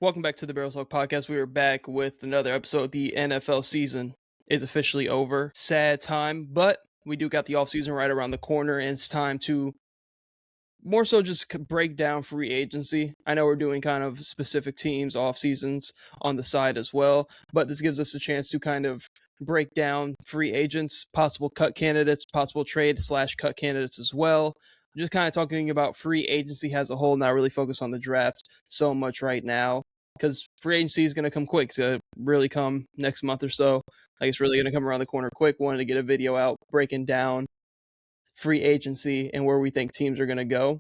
Welcome back to the Barrels Talk Podcast. We are back with another episode. The NFL season is officially over. Sad time, but we do got the offseason right around the corner, and it's time to more so just break down free agency. I know we're doing kind of specific teams, off seasons on the side as well, but this gives us a chance to kind of break down free agents, possible cut candidates, possible trade/cut candidates as well. Just kind of talking about free agency as a whole, not really focus on the draft so much right now, because free agency is going to come quick. It's going to really come next month or so. Like, it's really going to come around the corner quick. Wanted to get a video out breaking down free agency and where we think teams are going to go.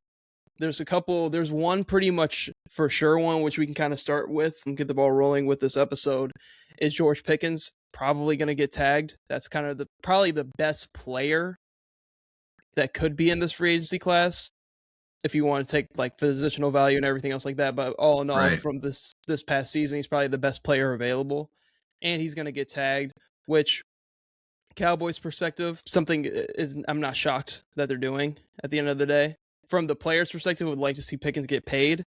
There's one pretty much for sure one, which we can kind of start with and get the ball rolling with this episode, is George Pickens probably going to get tagged. That's kind of probably the best player that could be in this free agency class, if you want to take like positional value and everything else like that. But all in all, from this past season, he's probably the best player available, and he's going to get tagged, which Cowboys perspective, I'm not shocked that they're doing at the end of the day. From the player's perspective, would like to see Pickens get paid,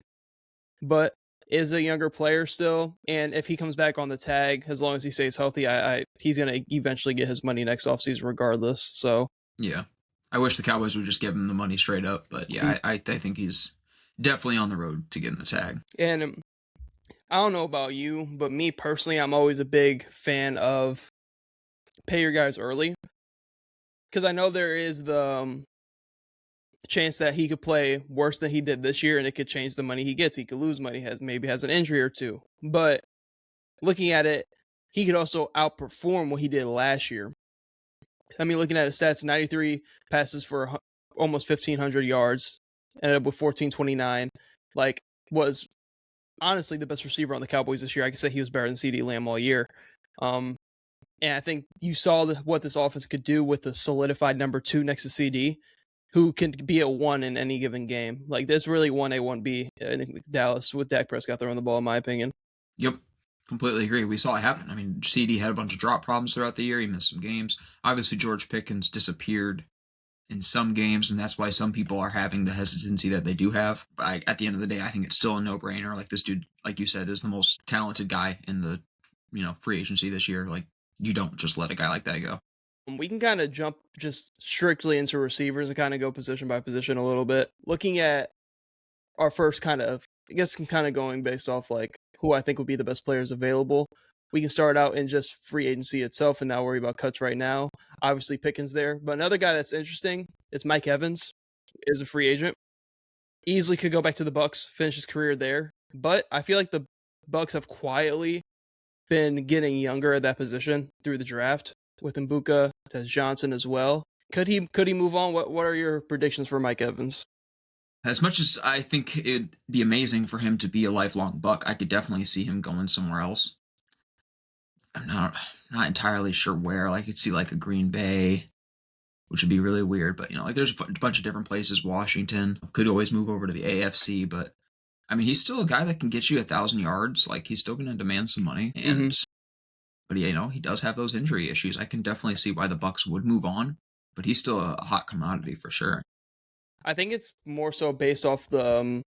but is a younger player still, and if he comes back on the tag, as long as he stays healthy, he's going to eventually get his money next offseason regardless. So yeah, I wish the Cowboys would just give him the money straight up, but yeah, I think he's definitely on the road to getting the tag. And I don't know about you, but me personally, I'm always a big fan of pay your guys early, because I know there is the chance that he could play worse than he did this year, and it could change the money he gets. He could lose money, maybe has an injury or two. But looking at it, he could also outperform what he did last year. I mean, looking at his stats, 93 passes for almost 1,500 yards, ended up with 1,429. Like, was honestly the best receiver on the Cowboys this year. I could say he was better than CeeDee Lamb all year. And I think you saw what this offense could do with the solidified number 2 next to CD, who can be a 1 in any given game. Like, there's really 1A, 1B in Dallas with Dak Prescott throwing the ball, in my opinion. Yep, completely agree. We saw it happen. I mean, CD had a bunch of drop problems throughout the year. He missed some games. Obviously, George Pickens disappeared in some games, and that's why some people are having the hesitancy that they do have. But at the end of the day, I think it's still a no-brainer. Like, this dude, like you said, is the most talented guy in the free agency this year. Like, you don't just let a guy like that go. We can kind of jump just strictly into receivers and kind of go position by position a little bit. Looking at our first kind of going based off like who I think would be the best players available. We can start out in just free agency itself and not worry about cuts right now. Obviously, Pickens there. But another guy that's interesting is Mike Evans, is a free agent. Easily could go back to the Bucs, finish his career there. But I feel like the Bucs have quietly been getting younger at that position through the draft, with Mbuka, Tez Johnson as well. Could he move on? What are your predictions for Mike Evans? As much as I think it'd be amazing for him to be a lifelong Buck, I could definitely see him going somewhere else. I'm not entirely sure where. Like, I could see like a Green Bay, which would be really weird. But like there's a bunch of different places. Washington could always move over to the AFC, but I mean, he's still a guy that can get you 1,000 yards. Like, he's still going to demand some money, and but he does have those injury issues. I can definitely see why the Bucs would move on, but he's still a hot commodity for sure. I think it's more so based off the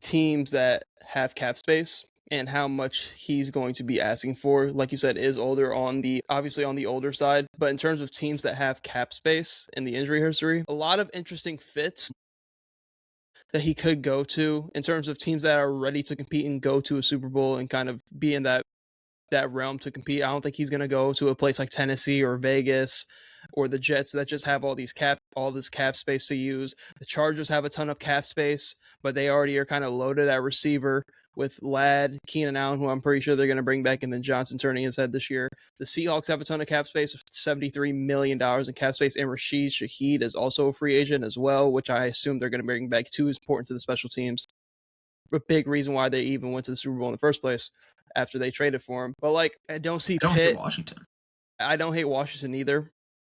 teams that have cap space and how much he's going to be asking for. Like you said, is obviously on the older side, but in terms of teams that have cap space in the injury history, a lot of interesting fits that he could go to in terms of teams that are ready to compete and go to a Super Bowl and kind of be in that realm to compete. I don't think he's going to go to a place like Tennessee or Vegas or the Jets that just have all this cap space to use. The Chargers have a ton of cap space, but they already are kind of loaded at receiver with Ladd, Keenan Allen, who I'm pretty sure they're going to bring back, and then Johnson turning his head this year. The Seahawks have a ton of cap space, with $73 million in cap space, and Rashid Shaheed is also a free agent as well, which I assume they're going to bring back too, is important to the special teams. A big reason why they even went to the Super Bowl in the first place after they traded for him. But like, I don't hate Washington. I don't hate Washington either,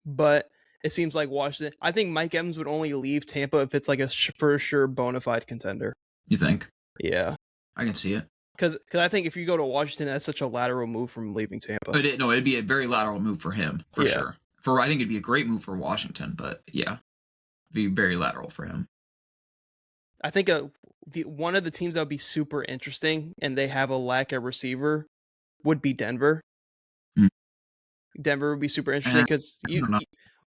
but it seems like Washington. I think Mike Evans would only leave Tampa if it's like a for sure bona fide contender. You think? Yeah, I can see it. Because I think if you go to Washington, that's such a lateral move from leaving Tampa. It'd be a very lateral move for him, for sure. I think it'd be a great move for Washington, but yeah, it'd be very lateral for him. I think one of the teams that would be super interesting, and they have a lack of receiver, would be Denver. Mm. Denver would be super interesting Eh, because I don't know.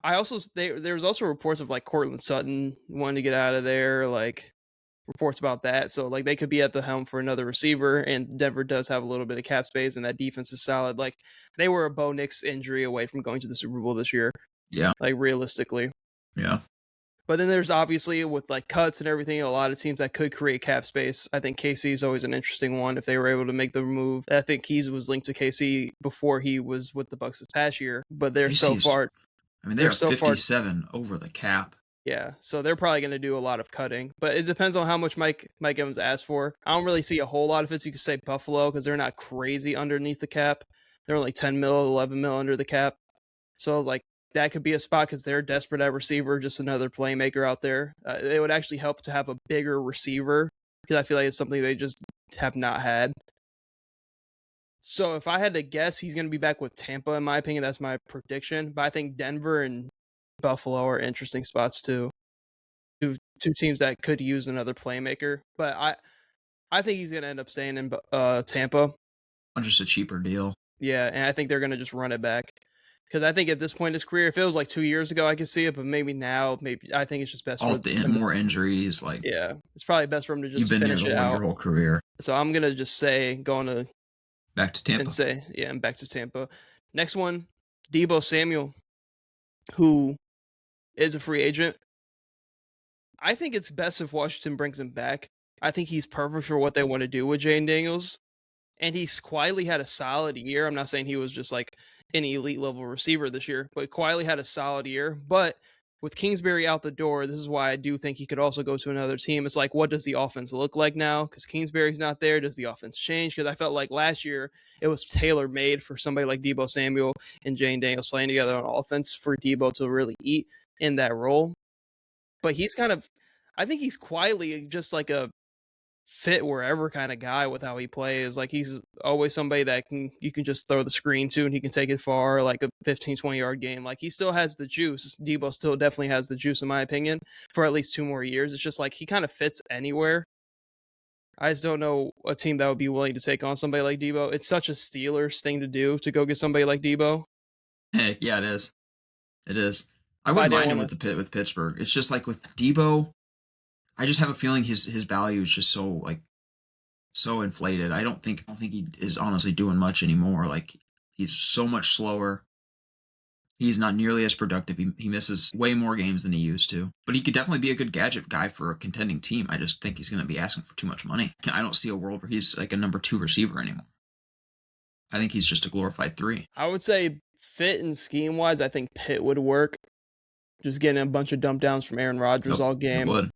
I also there was also reports of like Cortland Sutton wanting to get out of there, like reports about that. So like they could be at the helm for another receiver, and Denver does have a little bit of cap space, and that defense is solid. Like they were a Bo Nix injury away from going to the Super Bowl this year, Yeah, like realistically. yeah. But then there's obviously with like cuts and everything, a lot of teams that could create cap space. I think KC is always an interesting one if they were able to make the move. I think Keys was linked to KC before he was with the Bucks this past year, but they're so KC's. far. I mean, they They're are so far. 57 over the cap. Yeah, so they're probably going to do a lot of cutting, but it depends on how much Mike Evans asked for. I don't really see a whole lot of it. You could say Buffalo because they're not crazy underneath the cap. They're only 10 mil, 11 mil under the cap. So like that could be a spot because they're desperate at receiver, just another playmaker out there. It would actually help to have a bigger receiver because I feel like it's something they just have not had. So if I had to guess, he's going to be back with Tampa, in my opinion. That's my prediction. But I think Denver and Buffalo are interesting spots too. Two teams that could use another playmaker. But I think he's going to end up staying in Tampa. Just a cheaper deal. Yeah, and I think they're going to just run it back. Because I think at this point in his career, if it was like 2 years ago, I could see it, but maybe now, maybe I think it's just best All for the him to. more injuries. Like, Yeah, it's probably best for him to you've just been there finish it out. your whole career. So I'm gonna just say going to Back to Tampa. and say yeah, and back to Tampa. Next one, Deebo Samuel, who is a free agent. I think it's best if Washington brings him back. I think he's perfect for what they want to do with Jane Daniels. And he's quietly had a solid year. I'm not saying he was just like an elite level receiver this year, but quietly had a solid year. But with Kingsbury out the door, this is why I do think he could also go to another team. It's like, what does the offense look like now? Because Kingsbury's not there. Does the offense change? Because I felt like last year it was tailor made for somebody like Deebo Samuel and Jane Daniels playing together on offense for Deebo to really eat in that role. But he's kind of, I think he's quietly just like a fit wherever kind of guy with how he plays. Like he's always somebody that you can just throw the screen to and he can take it far, like a 15-20 yard game. Like he still has the juice. Deebo still definitely has the juice in my opinion for at least 2 more years. It's just like he kind of fits anywhere. I just don't know a team that would be willing to take on somebody like Deebo. It's such a Steelers thing to do to go get somebody like Deebo. Heck, yeah, it is. It is. I But I wouldn't didn't mind him want with Pittsburgh. It's just like with Deebo, I just have a feeling his value is just so inflated. I don't think he is honestly doing much anymore. Like he's so much slower. He's not nearly as productive. He misses way more games than he used to. But he could definitely be a good gadget guy for a contending team. I just think he's going to be asking for too much money. I don't see a world where he's like a number 2 receiver anymore. I think he's just a glorified 3. I would say fit and scheme wise, I think Pitt would work. Just getting a bunch of dump downs from Aaron Rodgers all game. Would.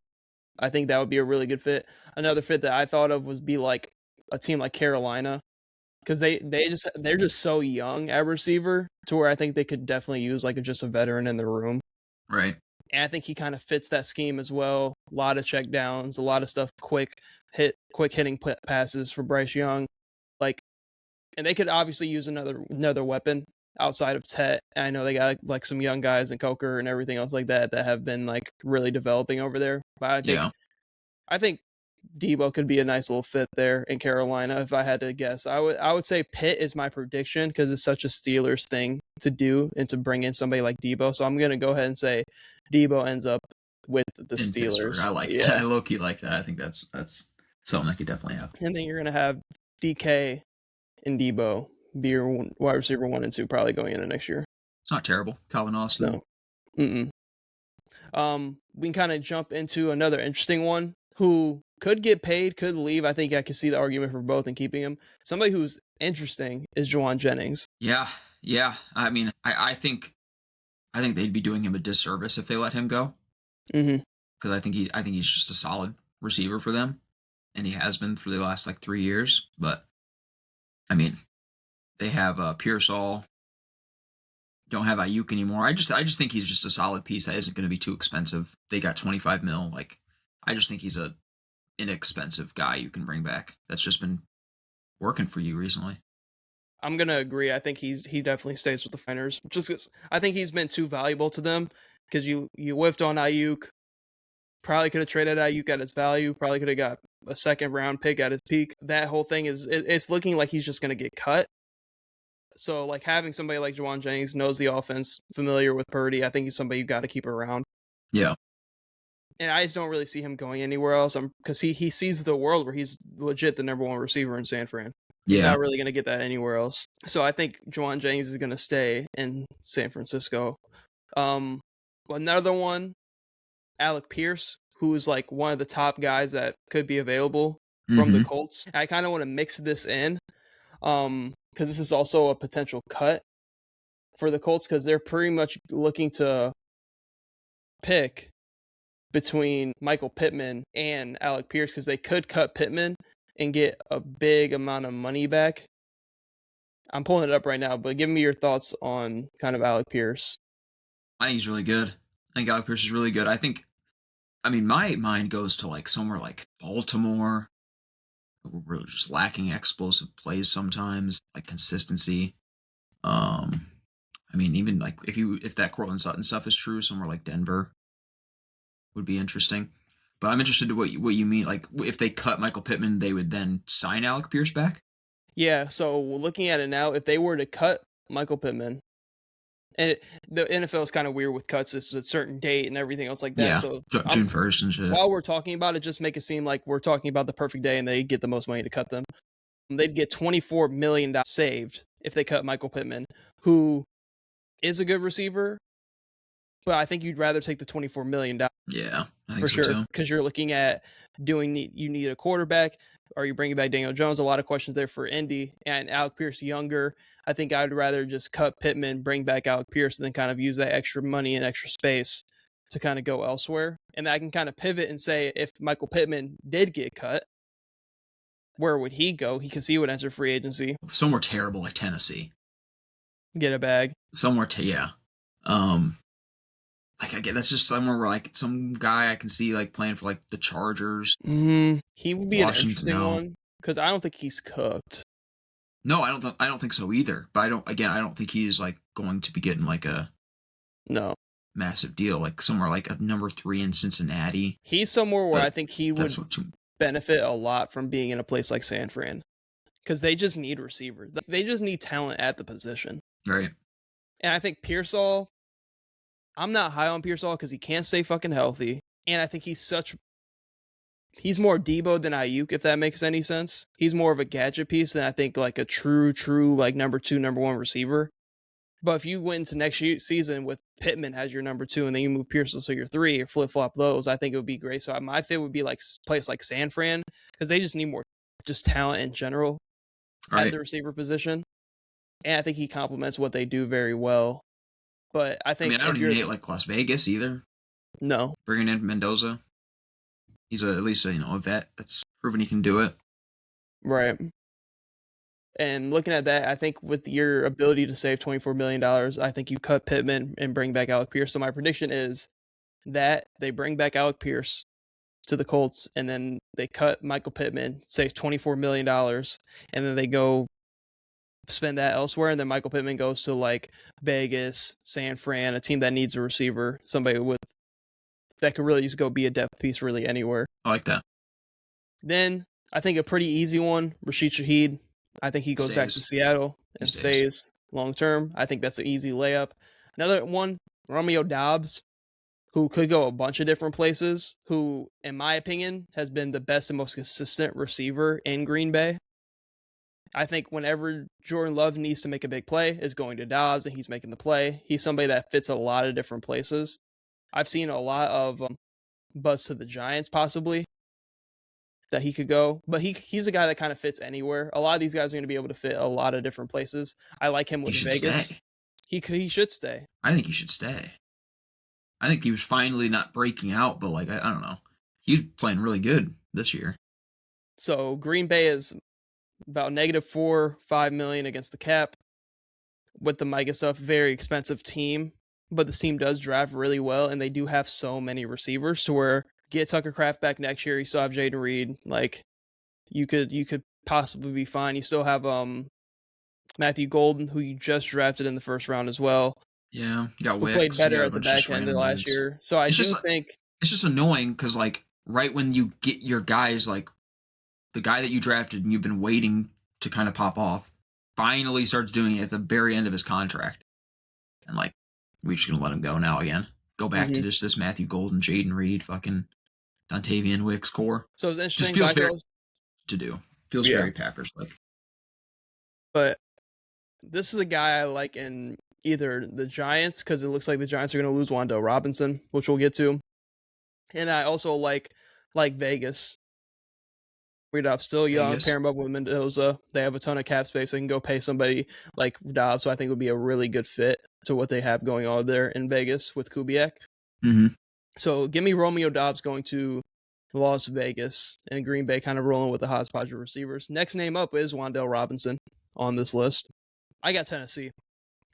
I think that would be a really good fit. Another fit that I thought of was be like a team like Carolina, because they're just so young at receiver to where I think they could definitely use like just a veteran in the room. Right. And I think he kind of fits that scheme as well. A lot of check downs, a lot of stuff, quick hitting passes for Bryce Young, like, and they could obviously use another weapon outside of Tet. I know they got like some young guys and Coker and everything else like that have been like really developing over there. But I think Deebo could be a nice little fit there in Carolina. If I had to guess, I would say Pitt is my prediction because it's such a Steelers thing to do and to bring in somebody like Deebo. So I'm gonna go ahead and say Deebo ends up with the in Steelers. Pittsburgh. I like that. I low key like that. I think that's something that could definitely happen. And then you're gonna have DK and Deebo be your wide receiver 1 and 2 probably going into next year. It's not terrible. Calvin Austin. No. We can kind of jump into another interesting one who could get paid, could leave. I think I can see the argument for both and keeping him. Somebody who's interesting is Juwan Jennings. Yeah. I mean, I think they'd be doing him a disservice if they let him go. Mm-hmm. Because I think he's just a solid receiver for them, and he has been for the last like 3 years. But I mean, they have Pearsall. Don't have Ayuk anymore. I just think he's just a solid piece that isn't going to be too expensive. They got 25 mil. Like, I just think he's a inexpensive guy you can bring back. That's just been working for you recently. I'm gonna agree. I think he definitely stays with the Niners. Just 'cause I think he's been too valuable to them because you whiffed on Ayuk. Probably could have traded Ayuk at his value. Probably could have got a second round pick at his peak. That whole thing it's looking like he's just going to get cut. So like having somebody like Juwan Jennings knows the offense, familiar with Purdy, I think he's somebody you got to keep around. Yeah. And I just don't really see him going anywhere else. Because he sees the world where he's legit the number one receiver in San Fran. He's Yeah. not really going to get that anywhere else. So I think Juwan Jennings is going to stay in San Francisco. Another one, Alec Pierce, who's like one of the top guys that could be available from the Colts. I kind of want to mix this in because this is also a potential cut for the Colts because they're pretty much looking to pick between Michael Pittman and Alec Pierce because they could cut Pittman and get a big amount of money back. I'm pulling it up right now, but give me your thoughts on kind of Alec Pierce. I think he's really good. I think Alec Pierce is really good. I mean, my mind goes to like somewhere like Baltimore. We're just lacking explosive plays sometimes, like consistency. I mean, even like if that Cortland Sutton stuff is true, somewhere like Denver would be interesting. But I'm interested in what you mean. Like, if they cut Michael Pittman, they would then sign Alec Pierce back? Yeah, so looking at it now, if they were to cut Michael Pittman, and the NFL is kind of weird with cuts, it's a certain date and everything else like that. Yeah, So June 1st and shit. While we're talking about it, just make it seem like we're talking about the perfect day and they get the most money to cut them. They'd get $24 million saved if they cut Michael Pittman, who is a good receiver, but I think you'd rather take the $24 million. Yeah, I think for so sure, too. because you're looking at you need a quarterback, or you bringing back Daniel Jones. A lot of questions there for Indy and Alec Pierce younger. I think I'd rather just cut Pittman, bring back Alec Pierce, and then kind of use that extra money and extra space to kind of go elsewhere. And I can kind of pivot and say if Michael Pittman did get cut, where would he go? Because he would enter free agency. Somewhere terrible like Tennessee. Get a bag. Somewhere yeah. Like I get that's just somewhere where like some guy I can see like playing for like the Chargers. He would be Washington, an interesting one because I don't think he's cooked. No, I don't think so either. But I don't think he's like going to be getting like a massive deal like somewhere like a number 3 in Cincinnati. He's somewhere where I think he would benefit a lot from being in a place like San Fran because they just need receivers. They just need talent at the position. Right. And I think Pearsall, I'm not high on Pearsall because he can't stay fucking healthy. And I think he's more Debo than Ayuk, if that makes any sense. He's more of a gadget piece than I think like a true like number 2, number 1 receiver. But if you went into next season with Pittman as your number 2 and then you move Pearsall to your 3 or flip-flop those, I think it would be great. So my fit would be like place like San Fran because they just need more just talent in general at the receiver position. And I think he complements what they do very well. But I think I don't even hate like Las Vegas either. No. Bringing in Mendoza. He's at least a vet that's proven he can do it. Right. And looking at that, I think with your ability to save $24 million, I think you cut Pittman and bring back Alec Pierce. So my prediction is that they bring back Alec Pierce to the Colts, and then they cut Michael Pittman, save $24 million, and then they go spend that elsewhere, and then Michael Pittman goes to like Vegas, San Fran, a team that needs a receiver, somebody that could really just go be a depth piece really anywhere. I like that. Then I think a pretty easy one, Rashid Shaheed. I think he goes back to Seattle and stays long term. I think that's an easy layup. Another one, Romeo Doubs, who could go a bunch of different places, who, in my opinion, has been the best and most consistent receiver in Green Bay. I think whenever Jordan Love needs to make a big play, is going to Dobbs, and he's making the play. He's somebody that fits a lot of different places. I've seen a lot of buzz to the Giants, possibly, that he could go. But he's a guy that kind of fits anywhere. A lot of these guys are going to be able to fit a lot of different places. I like him with Vegas. Stay. He should stay. I think he should stay. I think he was finally not breaking out, but like, I don't know. He's playing really good this year. So Green Bay is about -$4-5 million against the cap with the Micah stuff. Very expensive team, but this team does draft really well, and they do have so many receivers to where get Tucker Kraft back next year. You still have Jaden Reed. Like you could possibly be fine. You still have Matthew Golden, who you just drafted in the first round as well. Yeah, you got who played better at the back end of last year. So I do think It's just annoying because like right when you get your guys like the guy that you drafted and you've been waiting to kind of pop off finally starts doing it at the very end of his contract, and like we're just gonna let him go now again. Go back to Mm-hmm. this Matthew Golden, Jaden Reed, fucking Dontavian Wicks core. So it's Just interesting. feels I very feel, to do. Feels yeah, very Packers like. but this is a guy I like in either the Giants because it looks like the Giants are going to lose Wando Robinson, which we'll get to, and I also like Vegas. Reed Dobbs still young, pair Vegas. him up with Mendoza. They have a ton of cap space. They can go pay somebody like Dobbs, so I think would be a really good fit to what they have going on there in Vegas with Kubiak. Mm-hmm. So give me Romeo Dobbs going to Las Vegas and Green Bay kind of rolling with the hodgepodge of receivers. Next name up is Wandale Robinson on this list. I got Tennessee.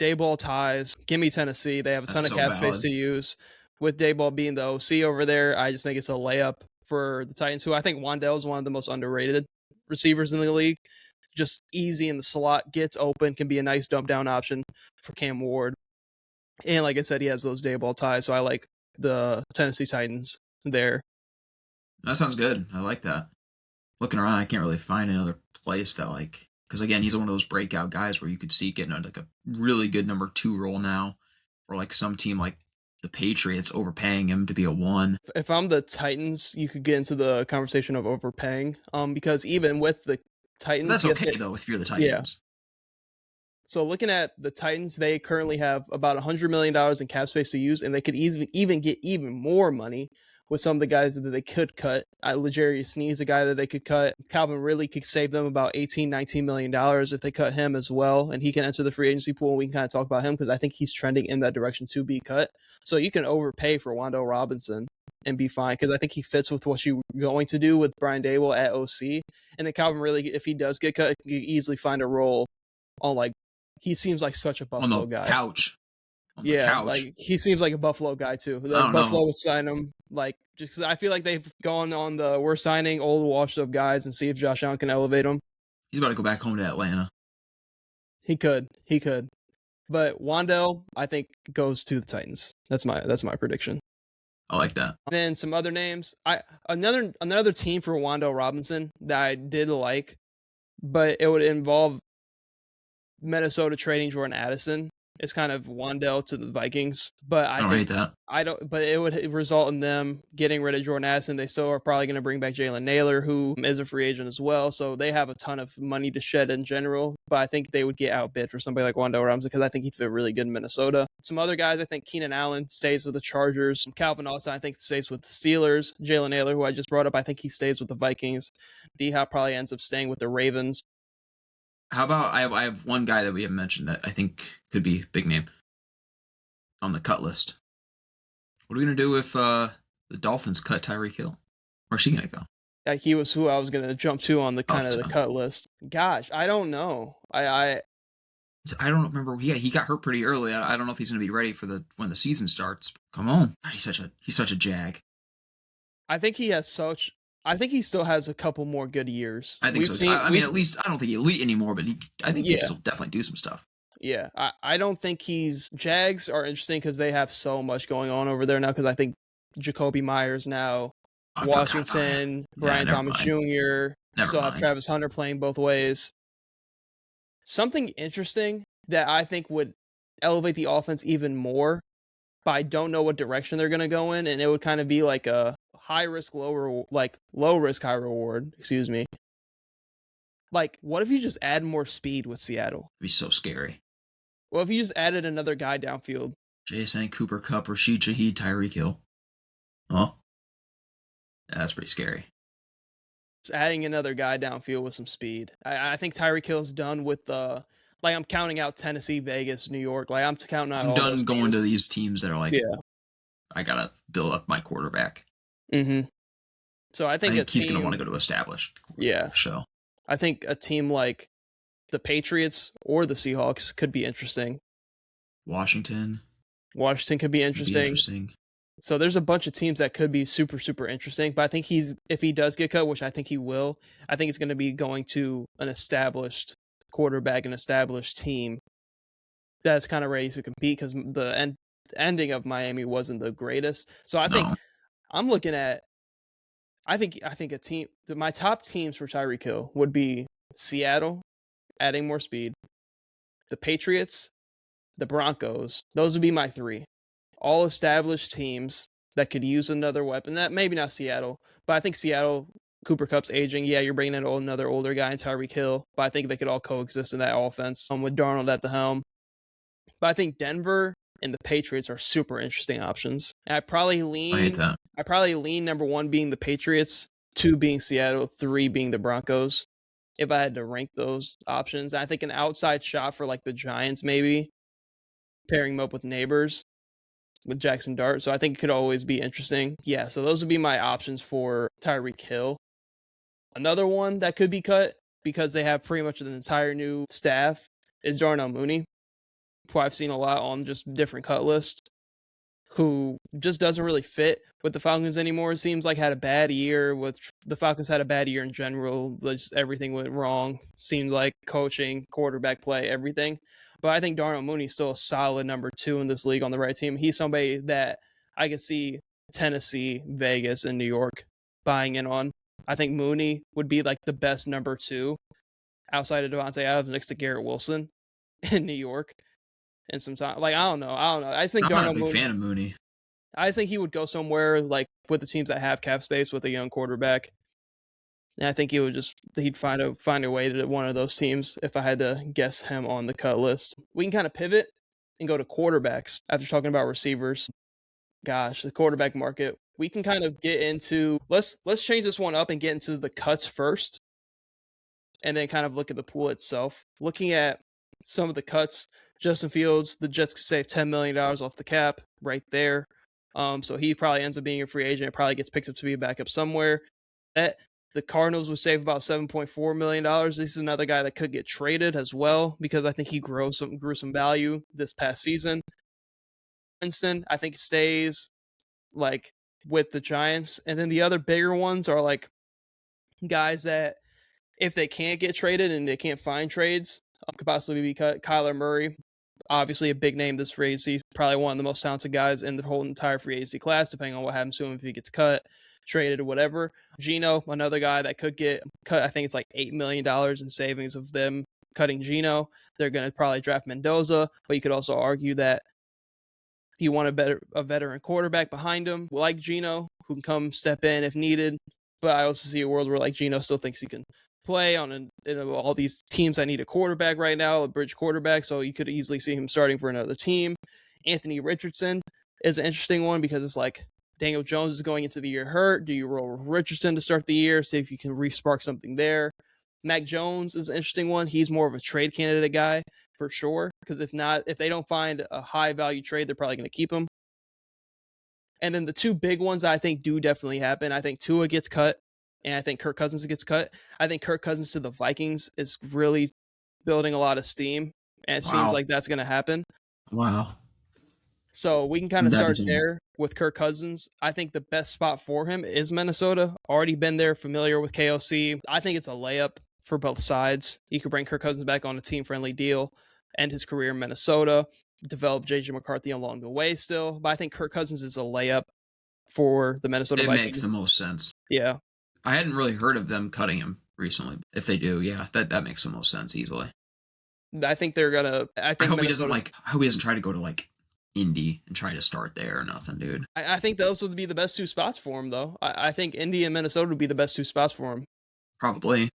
Dayball ties. Give me Tennessee. They have a ton That's of so cap space valid. to use. With Dayball being the OC over there, I just think it's a layup for the Titans, who I think Wandale is one of the most underrated receivers in the league. Just easy in the slot, gets open, can be a nice dump down option for Cam Ward. And like I said, he has those Dayball ties, so I like the Tennessee Titans there. That sounds good. I like that. Looking around, I can't really find another place that like because again, he's one of those breakout guys where you could see getting like a really good number two role now, or like some team like the Patriots overpaying him to be a one. If I'm the Titans, you could get into the conversation of overpaying, because even with the But Titans, that's yes, okay though if you're the yeah. Titans. So looking at the Titans, they currently have about $100 million in cap space to use, and they could even get even more money with some of the guys that they could cut. L'Jarius Sneed's a guy that they could cut. Calvin Ridley could save them about $18-19 million if they cut him as well, and he can enter the free agency pool. We can kind of talk about him because I think he's trending in that direction to be cut. So you can overpay for Wando Robinson and be fine because I think he fits with what you're going to do with Brian Dable at OC. And then Calvin Ridley, if he does get cut, you can easily find a role on like he seems like such a On the Buffalo guy. couch. On the Yeah, couch. like he seems like a Buffalo guy too. I Like don't know. Buffalo would sign him, like just because I feel like they've gone on the we're signing old washed up guys and see if Josh Allen can elevate them. He's about to go back home to Atlanta. He could. But Wandell, I think, goes to the Titans. That's my prediction. I like that. Then some other names. Another team for Wandell Robinson that I did like, but it would involve Minnesota trading Jordan Addison. It's kind of Wandell to the Vikings, but I don't hate that. I don't. But it would result in them getting rid of Jordan Addison. They still are probably going to bring back Jalen Naylor, who is a free agent as well. So they have a ton of money to shed in general. But I think they would get outbid for somebody like Wandell Robinson because I think he'd fit really good in Minnesota. Some other guys, I think Keenan Allen stays with the Chargers. Calvin Austin, I think stays with the Steelers. Jalen Naylor, who I just brought up, I think he stays with the Vikings. D Hop probably ends up staying with the Ravens. How about I have one guy that we haven't mentioned that I think could be a big name on the cut list. What are we gonna do if the Dolphins cut Tyreek Hill? Where's he gonna go? He was who I was going to jump to on the kind of the So. cut list. Gosh, I don't know. I don't remember. Yeah, he got hurt pretty early. I don't know if he's gonna be ready for when the season starts. Come on, God, he's such a jag. I think he has such. I think he still has a couple more good years. I think so. I mean, at least I don't think he's elite anymore, but I think he can still definitely do some stuff. Yeah, I don't think he's. Jags are interesting because they have so much going on over there now. Because I think Jacoby Myers now, Washington, Brian Thomas Jr. Still have Travis Hunter playing both ways. Something interesting that I think would elevate the offense even more, but I don't know what direction they're going to go in, and it would kind of be like a high risk, low risk, high reward. Excuse me. Like, what if you just add more speed with Seattle? It'd be so scary. Well, if you just added another guy downfield, JSN, Cooper Kupp, Rashid Shaheed, Tyreek Hill. Oh, yeah, that's pretty scary. Just adding another guy downfield with some speed. I think Tyreek Hill's done with the. Like, I'm counting out Tennessee, Vegas, New York. Like, I'm counting out. I'm done going to these teams that are like, yeah, I gotta build up my quarterback. Mm-hmm. So I think he's gonna want to go to established. Show. I think a team like the Patriots or the Seahawks could be interesting. Washington could be interesting. So there's a bunch of teams that could be super, super interesting. But I think if he does get cut, which I think he will, I think it's going to be going to an established quarterback, an established team that's kind of ready to compete because the ending of Miami wasn't the greatest. So I think I'm looking at. I think a team. My top teams for Tyreek Hill would be Seattle, adding more speed, the Patriots, the Broncos. Those would be my three. All established teams that could use another weapon. That maybe not Seattle, but I think Seattle. Cooper Cup's aging. Yeah, you're bringing in another older guy in Tyreek Hill, but I think they could all coexist in that offense with Darnold at the helm. But I think Denver and the Patriots are super interesting options. And I hate that. I probably lean number 1 being the Patriots, 2 being Seattle, 3 being the Broncos. If I had to rank those options, I think an outside shot for like the Giants, maybe pairing them up with neighbors with Jackson Dart. So I think it could always be interesting. Yeah, so those would be my options for Tyreek Hill. Another one that could be cut because they have pretty much an entire new staff is Darnell Mooney, who I've seen a lot on just different cut lists, who just doesn't really fit with the Falcons anymore. It seems like had a bad year with the Falcons had a bad year in general. Just everything went wrong. Seemed like coaching, quarterback play, everything. But I think Darnell Mooney's still a solid number 2 in this league on the right team. He's somebody that I could see Tennessee, Vegas, and New York buying in on. I think Mooney would be like the best number 2 outside of Devontae Adams next to Garrett Wilson in New York. And some time, like I don't know. I think I'm not a Darnell big Mooney. fan of Mooney. I think he would go somewhere like with the teams that have cap space with a young quarterback. And I think he'd find a way to one of those teams if I had to guess him on the cut list. We can kind of pivot and go to quarterbacks after talking about receivers. Gosh, the quarterback market. We can kind of get into let's change this one up and get into the cuts first, and then kind of look at the pool itself. Looking at some of the cuts, Justin Fields, the Jets could save $10 million off the cap right there. So he probably ends up being a free agent. It probably gets picked up to be a backup somewhere. The Cardinals would save about $7.4 million. This is another guy that could get traded as well because I think he grew some value this past season. Winston, I think stays like with the Giants. And then the other bigger ones are like guys that if they can't get traded and they can't find trades, could possibly be cut. Kyler Murray, obviously a big name this free agency, probably one of the most talented guys in the whole entire free agency class, depending on what happens to him if he gets cut, traded, or whatever. Geno, another guy that could get cut. I think it's like $8 million in savings of them cutting Geno. They're going to probably draft Mendoza, but you could also argue that you want a veteran quarterback behind him, like Geno, who can come step in if needed. But I also see a world where like Geno still thinks he can play on all these teams that need a quarterback right now, a bridge quarterback. So you could easily see him starting for another team. Anthony Richardson is an interesting one because it's like Daniel Jones is going into the year hurt. Do you roll Richardson to start the year, see if you can re-spark something there? Mac Jones is an interesting one. He's more of a trade candidate guy for sure, because if they don't find a high value trade, they're probably going to keep him. And then the two big ones that I think do definitely happen, I think Tua gets cut, and I think Kirk Cousins gets cut. I think Kirk Cousins to the Vikings is really building a lot of steam, and it seems like that's going to happen. Wow. So we can kind of start there with Kirk Cousins. I think the best spot for him is Minnesota. Already been there, familiar with KOC. I think it's a layup for both sides. You could bring Kirk Cousins back on a team-friendly deal, end his career in Minnesota, develop J.J. McCarthy along the way still. But I think Kirk Cousins is a layup for the Minnesota Vikings. It makes the most sense. Yeah. I hadn't really heard of them cutting him recently. If they do, yeah, that makes the most sense easily. I think they're gonna. I hope he doesn't try to go to like Indy and try to start there or nothing, dude. I think those would be the best two spots for him, though. I think Indy and Minnesota would be the best two spots for him. Probably.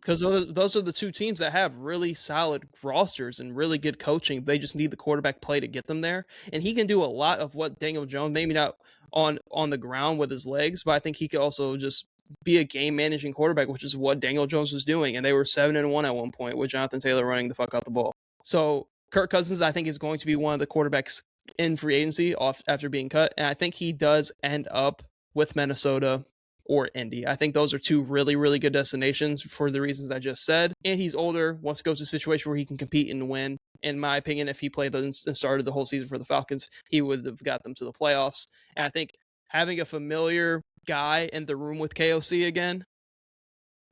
Because those are the two teams that have really solid rosters and really good coaching. They just need the quarterback play to get them there. And he can do a lot of what Daniel Jones, maybe not on the ground with his legs, but I think he could also just be a game managing quarterback, which is what Daniel Jones was doing. And they were 7-1 at one point with Jonathan Taylor running the fuck out the ball. So Kirk Cousins, I think, is going to be one of the quarterbacks in free agency after being cut. And I think he does end up with Minnesota or Indy. I think those are two really, really good destinations for the reasons I just said. And he's older, wants to go to a situation where he can compete and win. In my opinion, if he played and started the whole season for the Falcons, he would have got them to the playoffs. And I think having a familiar guy in the room with KOC again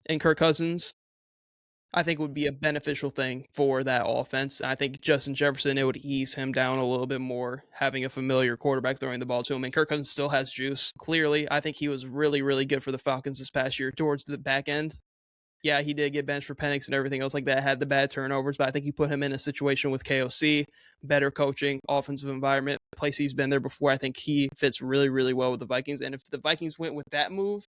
and Kirk Cousins, I think would be a beneficial thing for that offense. I think Justin Jefferson, it would ease him down a little bit more, having a familiar quarterback throwing the ball to him. And Kirk Cousins still has juice. Clearly, I think he was really, really good for the Falcons this past year towards the back end. Yeah, he did get benched for Penix and everything else like that, had the bad turnovers, but I think you put him in a situation with KOC, better coaching, offensive environment, place he's been there before. I think he fits really, really well with the Vikings. And if the Vikings went with that move,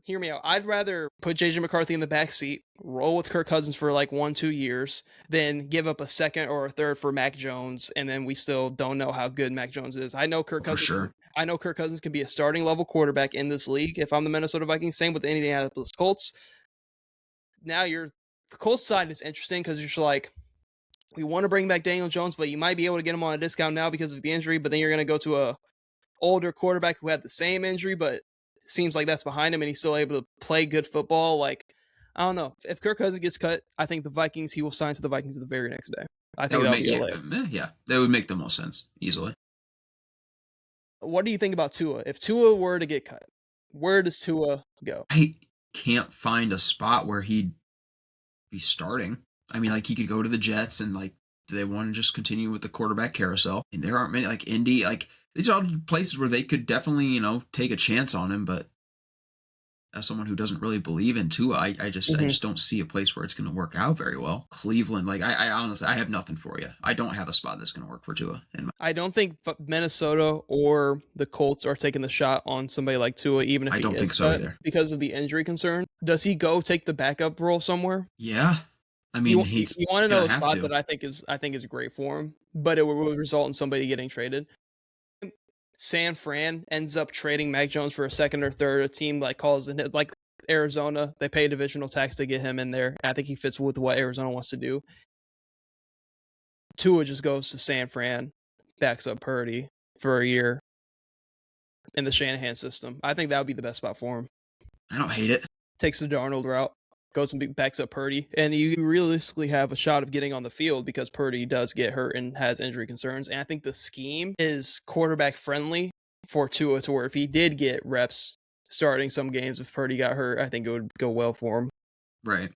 hear me out. I'd rather put JJ McCarthy in the back seat, roll with Kirk Cousins for like 1-2 years, than give up a second or a third for Mac Jones, and then we still don't know how good Mac Jones is. I know Kirk For Cousins. sure. I know Kirk Cousins can be a starting level quarterback in this league. If I'm the Minnesota Vikings, same with the Indianapolis Colts. Now the Colts side is interesting because you're just like, we want to bring back Daniel Jones, but you might be able to get him on a discount now because of the injury. But then you're going to go to a older quarterback who had the same injury, but seems like that's behind him and he's still able to play good football. Like, I don't know. If Kirk Cousins gets cut, I think he will sign to the Vikings the very next day. I That think would that'll make be LA. that would make the most sense easily. What do you think about Tua? If Tua were to get cut, where does Tua go? I can't find a spot where he'd be starting. I mean, like he could go to the Jets and like, do they want to just continue with the quarterback carousel? And there aren't many like Indy, like these are all places where they could definitely, take a chance on him. But as someone who doesn't really believe in Tua, I just don't see a place where it's going to work out very well. Cleveland, like I honestly, I have nothing for you. I don't have a spot that's going to work for Tua. I don't think Minnesota or the Colts are taking the shot on somebody like Tua, even if I he don't is think so cut, either. because of the injury concern. Does he go take the backup role somewhere? Yeah, I mean he's You want to know gonna a have spot to. that I think is great for him, but it would result in somebody getting traded. San Fran ends up trading Mac Jones for a second or third. A team like calls it like Arizona. They pay divisional tax to get him in there. I think he fits with what Arizona wants to do. Tua just goes to San Fran, backs up Purdy for a year in the Shanahan system. I think that would be the best spot for him. I don't hate it. Takes the Darnold route, goes and backs up Purdy, and you realistically have a shot of getting on the field because Purdy does get hurt and has injury concerns. And I think the scheme is quarterback friendly for Tua, to where if he did get reps starting some games, if Purdy got hurt, I think it would go well for him. Right.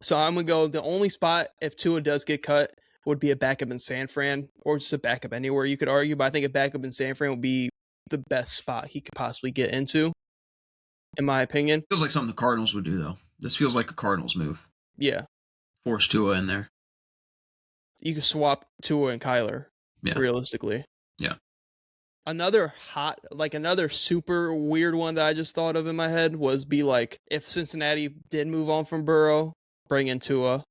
So I'm going to go, the only spot if Tua does get cut would be a backup in San Fran, or just a backup anywhere you could argue, but I think a backup in San Fran would be the best spot he could possibly get into, in my opinion. Feels like something the Cardinals would do, though. This feels like a Cardinals move. Yeah. Force Tua in there. You could swap Tua and Kyler, realistically. Yeah. Another super weird one that I just thought of in my head was be like, if Cincinnati did move on from Burrow, bring in Tua.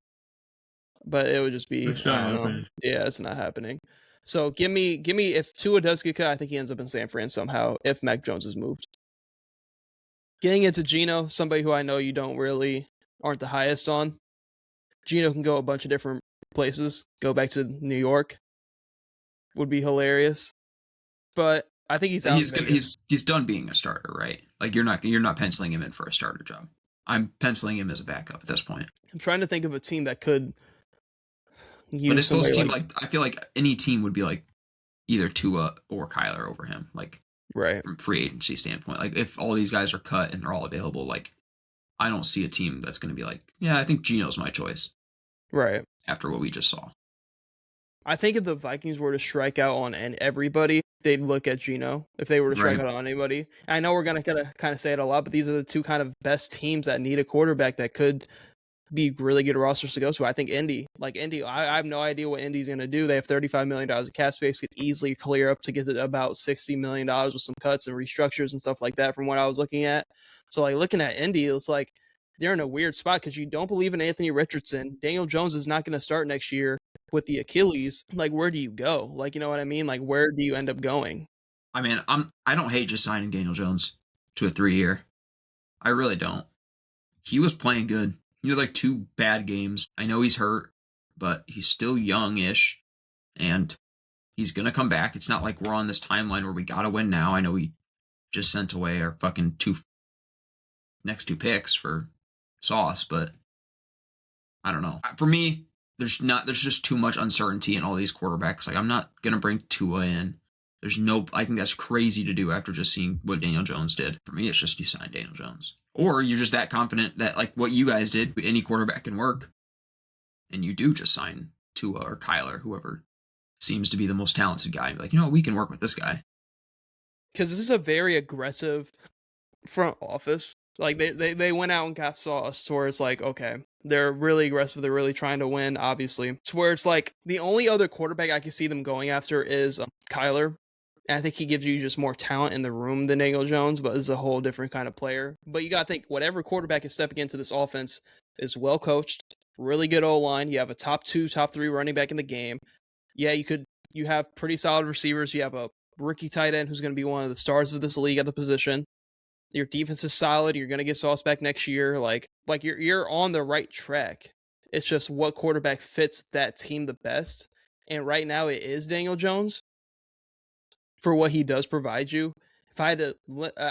But it would just be, It's not happening. Yeah, it's not happening. So give me, if Tua does get cut, I think he ends up in San Fran somehow if Mac Jones is moved. Getting into Geno, somebody who I know you aren't the highest on. Geno can go a bunch of different places. Go back to New York. Would be hilarious. But I think he's done being a starter, right? Like you're not penciling him in for a starter job. I'm penciling him as a backup at this point. I'm trying to think of a team that could use. But it's those teams like I feel like any team would be like either Tua or Kyler over him, like right from free agency standpoint. Like if all these guys are cut and they're all available, like I don't see a team that's going to be like, yeah, I think Geno's my choice. Right. After what we just saw. I think if the Vikings were to strike out on everybody, they'd look at Geno if they were to strike out on anybody. I know we're going to kind of say it a lot, but these are the two kind of best teams that need a quarterback that could be really good rosters to go to. I think Indy, I have no idea what Indy's going to do. They have $35 million of cap space, could easily clear up to get to about $60 million with some cuts and restructures and stuff like that from what I was looking at. So like looking at Indy, it's like they're in a weird spot because you don't believe in Anthony Richardson. Daniel Jones is not going to start next year with the Achilles. Like, where do you go? Like, you know what I mean? Like, where do you end up going? I mean, I don't hate just signing Daniel Jones to a 3-year. I really don't. He was playing good. He had like 2 bad games. I know he's hurt, but he's still young-ish, and he's going to come back. It's not like we're on this timeline where we got to win now. I know we just sent away our fucking next 2 picks for Sauce, but I don't know. For me, there's just too much uncertainty in all these quarterbacks. Like, I'm not going to bring Tua in I think that's crazy to do after just seeing what Daniel Jones did. For me, it's just you sign Daniel Jones. Or you're just that confident that, like what you guys did, any quarterback can work, and you do just sign Tua or Kyler, whoever seems to be the most talented guy. Like, we can work with this guy. Because this is a very aggressive front office. Like they went out and got Sauce to where it's like, okay, they're really aggressive. They're really trying to win, obviously. It's where it's like the only other quarterback I can see them going after is Kyler. And I think he gives you just more talent in the room than Daniel Jones, but is a whole different kind of player. But you got to think whatever quarterback is stepping into this offense is well coached, really good O line. You have a top 2, top 3 running back in the game. Yeah, you have pretty solid receivers. You have a rookie tight end who's going to be one of the stars of this league at the position. Your defense is solid. You're going to get Sauce back next year. Like you're on the right track. It's just what quarterback fits that team the best. And right now it is Daniel Jones for what he does provide you. If I had to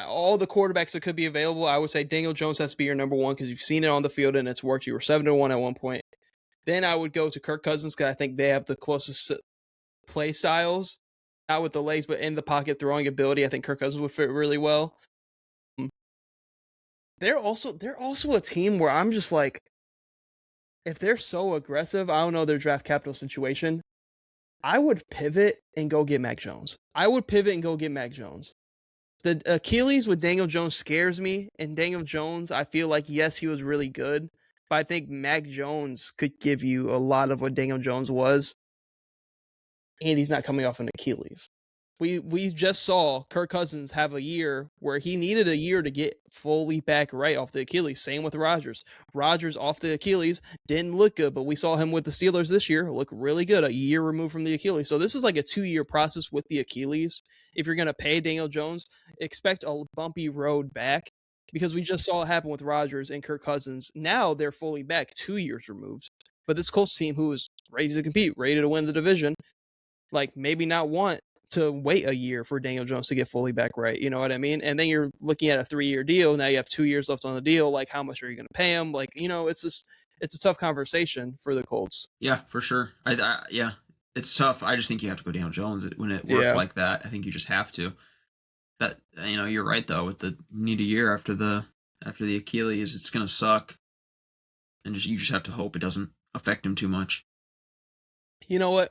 all the quarterbacks that could be available, I would say Daniel Jones has to be your number one because you've seen it on the field and it's worked. You were 7-1 at one point. Then I would go to Kirk Cousins because I think they have the closest play styles, not with the legs, but in the pocket throwing ability. I think Kirk Cousins would fit really well. They're also a team where I'm just like, if they're so aggressive, I don't know their draft capital situation. I would pivot and go get Mac Jones. The Achilles with Daniel Jones scares me, and Daniel Jones, I feel like, yes, he was really good, but I think Mac Jones could give you a lot of what Daniel Jones was, and he's not coming off an Achilles. We just saw Kirk Cousins have a year where he needed a year to get fully back right off the Achilles. Same with Rodgers. Rodgers off the Achilles didn't look good, but we saw him with the Steelers this year look really good, a year removed from the Achilles. So this is like a 2-year process with the Achilles. If you're going to pay Daniel Jones, expect a bumpy road back because we just saw it happen with Rodgers and Kirk Cousins. Now they're fully back 2 years removed. But this Colts team who is ready to compete, ready to win the division, like maybe not want to wait a year for Daniel Jones to get fully back right. You know what I mean? And then you're looking at a 3-year deal. Now you have 2 years left on the deal. Like, how much are you going to pay him? Like, it's a tough conversation for the Colts. Yeah, for sure. Yeah, it's tough. I just think you have to go Daniel Jones when it worked like that. I think you just have to. That you're right though. With the need a year after the Achilles, it's gonna suck, and you just have to hope it doesn't affect him too much. You know what?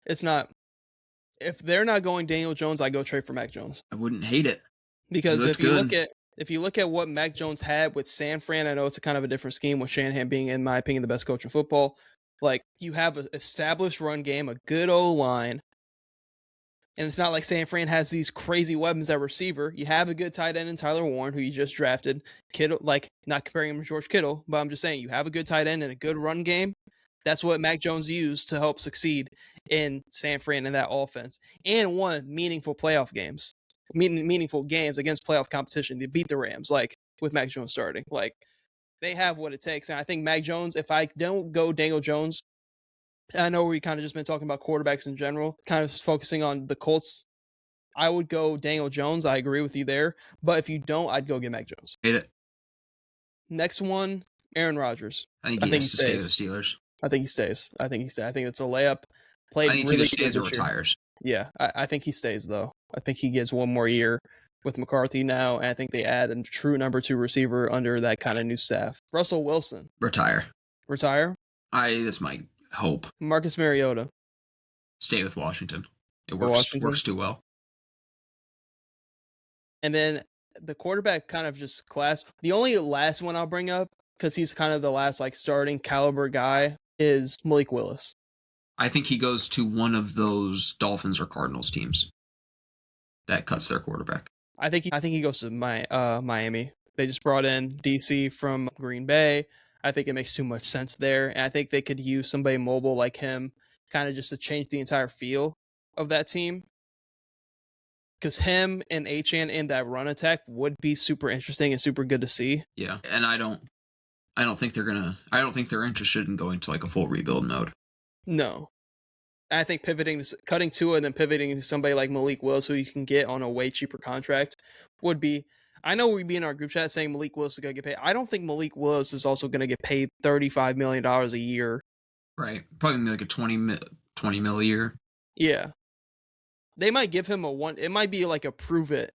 It's not. If they're not going Daniel Jones, I go trade for Mac Jones. I wouldn't hate it because if you look at what Mac Jones had with San Fran, I know it's a kind of a different scheme with Shanahan being, in my opinion, the best coach in football. Like, you have an established run game, a good O-line, and it's not like San Fran has these crazy weapons at receiver. You have a good tight end in Tyler Warren, who you just drafted. Kittle, like, not comparing him to George Kittle, but I'm just saying you have a good tight end and a good run game. That's what Mac Jones used to help succeed in San Fran in that offense, and won meaningful playoff games, meaningful games against playoff competition. They beat the Rams, like, with Mac Jones starting. Like, they have what it takes. And I think Mac Jones, if I don't go Daniel Jones, I know we kind of just been talking about quarterbacks in general, kind of focusing on the Colts. I would go Daniel Jones. I agree with you there. But if you don't, I'd go get Mac Jones. Hate it. Next one, Aaron Rodgers. I think he has to stay with the Steelers. I think he stays. I think it's a layup. Played I think really he stays or retires. Yeah, I think he stays, though. I think he gets one more year with McCarthy now, and I think they add a true number 2 receiver under that kind of new staff. Russell Wilson. Retire. That's my hope. Marcus Mariota. Stay with Washington. It works too well. And then the quarterback kind of just class. The only last one I'll bring up, because he's kind of the last like starting caliber guy, is Malik Willis. I think he goes to one of those Dolphins or Cardinals teams that cuts their quarterback. I think he goes to Miami. They just brought in DC from Green Bay. I think it makes too much sense there, and I think they could use somebody mobile like him, kind of just to change the entire feel of that team. Because him and Achane in that run attack would be super interesting and super good to see. Yeah, and I don't think they're interested in going to like a full rebuild mode. No. I think cutting Tua and then pivoting to somebody like Malik Willis, who you can get on a way cheaper contract, would be. I know we'd be in our group chat saying Malik Willis is going to get paid. I don't think Malik Willis is also going to get paid $35 million a year. Right. Probably like a 20 mil a year. Yeah. They might give him a one. It might be like a prove it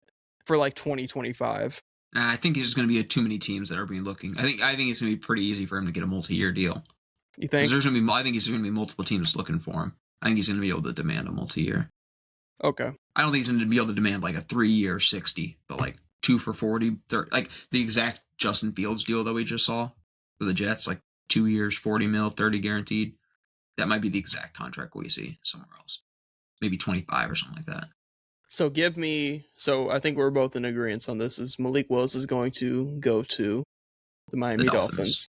for like 2025. I think there's going to be too many teams that are being looking. I think it's going to be pretty easy for him to get a multi-year deal. You Because think? there's going to be, I think he's going to be multiple teams looking for him. I think he's going to be able to demand a multi-year. Okay. I don't think he's going to be able to demand like a 3-year 60, but like 2 for 40, 30, like the exact Justin Fields deal that we just saw for the Jets, like 2 years, 40 mil, 30 guaranteed. That might be the exact contract we see somewhere else. Maybe 25 or something like that. So give me. So I think we're both in agreement on this. Is Malik Willis is going to go to the The Miami Dolphins. Dolphins?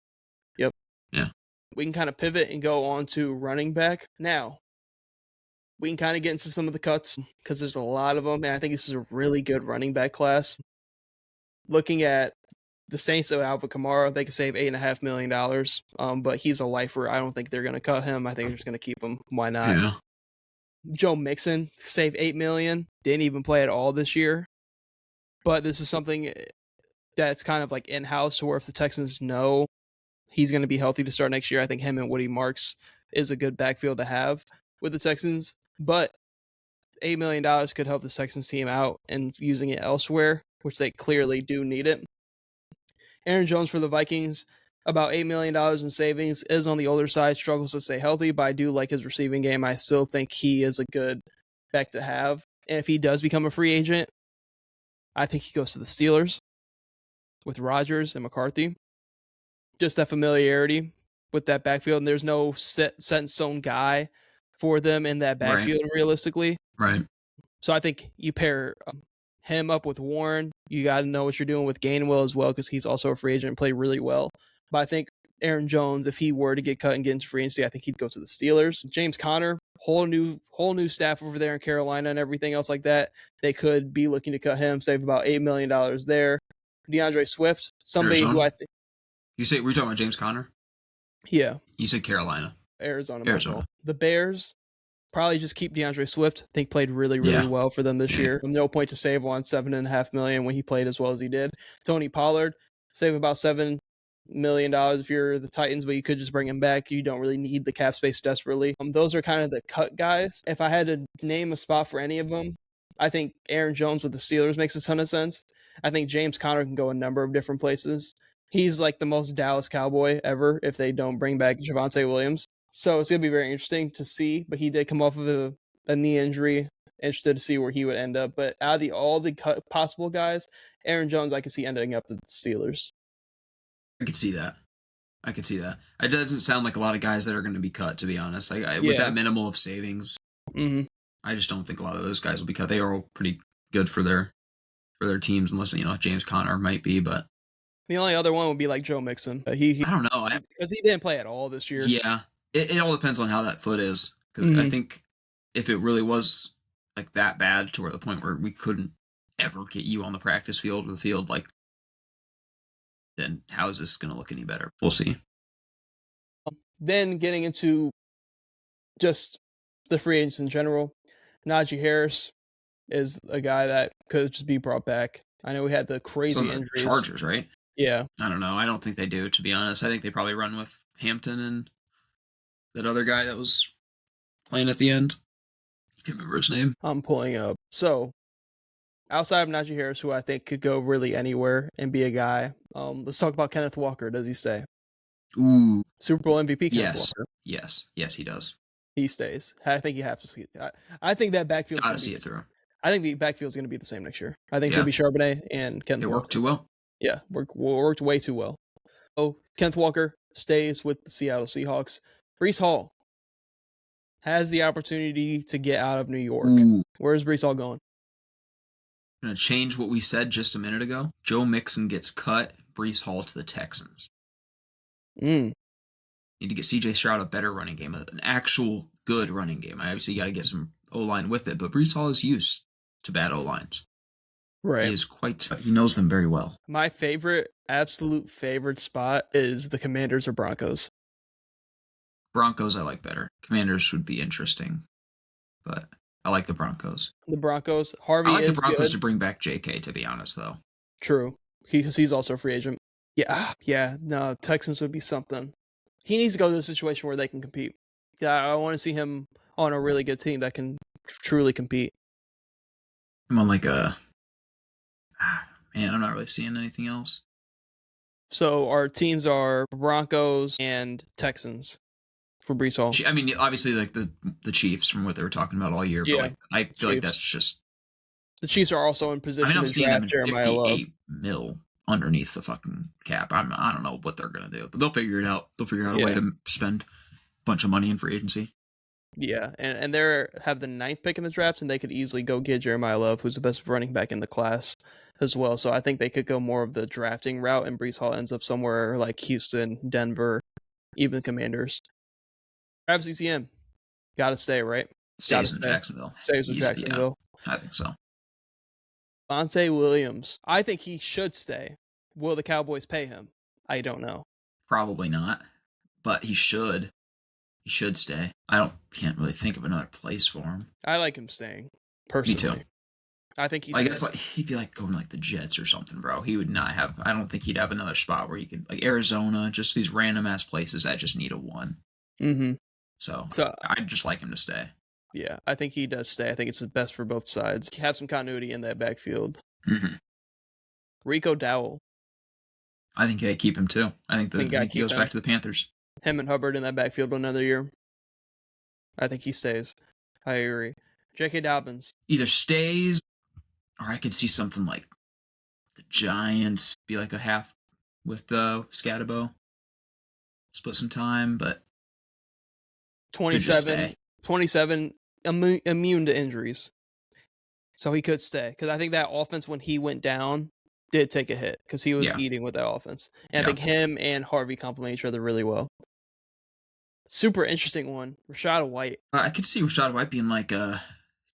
Yep. Yeah. We can kind of pivot and go on to running back now. We can kind of get into some of the cuts because there's a lot of them, and I think this is a really good running back class. Looking at the Saints of Alvin Kamara, they could save $8.5 million. But he's a lifer. I don't think they're going to cut him. I think they're just going to keep him. Why not? Yeah. Joe Mixon saved $8 million. Didn't even play at all this year. But this is something that's kind of like in-house, where if the Texans know he's going to be healthy to start next year, I think him and Woody Marks is a good backfield to have with the Texans. But $8 million could help the Texans team out and using it elsewhere, which they clearly do need it. Aaron Jones for the Vikings, about $8 million in savings, is on the older side, struggles to stay healthy, but I do like his receiving game. I still think he is a good back to have. And if he does become a free agent, I think he goes to the Steelers with Rodgers and McCarthy. Just that familiarity with that backfield, and there's no set in stone guy for them in that backfield, realistically. Right. So I think you pair him up with Warren. You got to know what you're doing with Gainwell as well, because he's also a free agent and played really well. But I think Aaron Jones, if he were to get cut and get into free agency, I think he'd go to the Steelers. James Conner, whole new staff over there in Carolina and everything else like that. They could be looking to cut him, save about $8 million there. DeAndre Swift, somebody Arizona? who I think. You say we're talking about James Conner? Yeah. You said Carolina. Arizona. The Bears probably just keep DeAndre Swift. I think played really well for them this year. No point to save on $7.5 million when he played as well as he did. Tony Pollard, save about $7 million if you're the Titans, but you could just bring him back. You don't really need the cap space desperately. Those are kind of the cut guys. If I had to name a spot for any of them, I think Aaron Jones with the Steelers makes a ton of sense. I think James Conner can go a number of different places. He's like the most Dallas Cowboy ever if they don't bring back Javonte Williams. So it's going to be very interesting to see, but he did come off of a knee injury. Interested to see where he would end up. But out of all the possible guys, Aaron Jones, I could see ending up with the Steelers. I could see that. It doesn't sound like a lot of guys that are going to be cut, to be honest. With that minimal of savings, I just don't think a lot of those guys will be cut. They are all pretty good for their teams, unless James Conner might be, but the only other one would be like Joe Mixon. I don't know, because he didn't play at all this year. Yeah, it all depends on how that foot is. Because I think if it really was like that bad to where the point where we couldn't ever get you on the practice field or the field, like, then how is this going to look any better? We'll see. Then getting into just the free agents in general, Najee Harris is a guy that could just be brought back. I know we had the crazy injuries. Chargers, right? Yeah. I don't know. I don't think they do, to be honest. I think they probably run with Hampton and that other guy that was playing at the end. Can't remember his name. I'm pulling up. So, outside of Najee Harris, who I think could go really anywhere and be a guy, let's talk about Kenneth Walker. Does he stay? Ooh. Super Bowl MVP Kenneth Walker. Yes, he does. He stays. I think you have to see it. I think that backfield. Gotta see it through. I think the backfield is going to be the same next year. I think it's going to be Charbonnet and Kenneth Walker. It worked too well. Yeah, worked way too well. Oh, Kenneth Walker stays with the Seattle Seahawks. Breece Hall has the opportunity to get out of New York. Ooh. Where's Breece Hall going? I'm going to change what we said just a minute ago. Joe Mixon gets cut. Breece Hall to the Texans. Need to get C.J. Stroud a better running game, an actual good running game. I obviously got to get some O-line with it, but Breece Hall is used to bad O-lines. Right. He knows them very well. My absolute favorite spot is the Commanders or Broncos. Broncos I like better. Commanders would be interesting, but I like the Broncos. The Broncos. Harvey is I like the Broncos good. to bring back J.K., to be honest, though. True. Because he's also a free agent. Yeah. No, Texans would be something. He needs to go to a situation where they can compete. Yeah, I want to see him on a really good team that can truly compete. I'm on like a man. I'm not really seeing anything else. So our teams are Broncos and Texans for Brees Hall. I mean, obviously, like the Chiefs from what they were talking about all year, but Yeah, like I feel like Chiefs. that's just. The Chiefs are also in I mean, position I'm to seeing them draft in Jeremiah Love. 58 mil underneath the fucking cap. I don't know what they're gonna do, but they'll figure it out. They'll figure out a way Yeah. to spend a bunch of money in free agency. Yeah, and they have the 9th pick in the draft, and they could easily go get Jeremiah Love, who's the best running back in the class as well. So I think they could go more of the drafting route, and Brees Hall ends up somewhere like Houston, Denver, even Commanders. Travis Etienne, gotta stay, right? Gotta Stays in stay. Jacksonville. Stays with Easy, yeah. Jacksonville. I think so. Vontae Williams, I think he should stay. Will the Cowboys pay him? I don't know. Probably not, but he should. He should stay. Can't really think of another place for him. I like him staying, Me too. personally. I think he's Like that's like he'd be like going like the Jets or something, bro. He would not have. I don't think he'd have another spot where he could like Arizona, just these random ass places that just need a one. Mm-hmm. So So I'd just like him to stay. yeah, I think he does stay. I think it's the best for both sides. Have some continuity in that backfield. Mm-hmm. Rico Dowell, I think they keep him too. I think he goes back to the Panthers. him and Hubbard in that backfield another year. I think he stays. I agree. J.K. Dobbins. Either stays, or I could see something like the Giants be like a half with Scatabo. Split some time, but 27 immune to injuries. So he could stay. Because I think that offense, when he went down, did take a hit. Because he was eating with that offense. And I think him and Harvey complement each other really well. Super interesting one. Rashad White. I could see Rashad White being like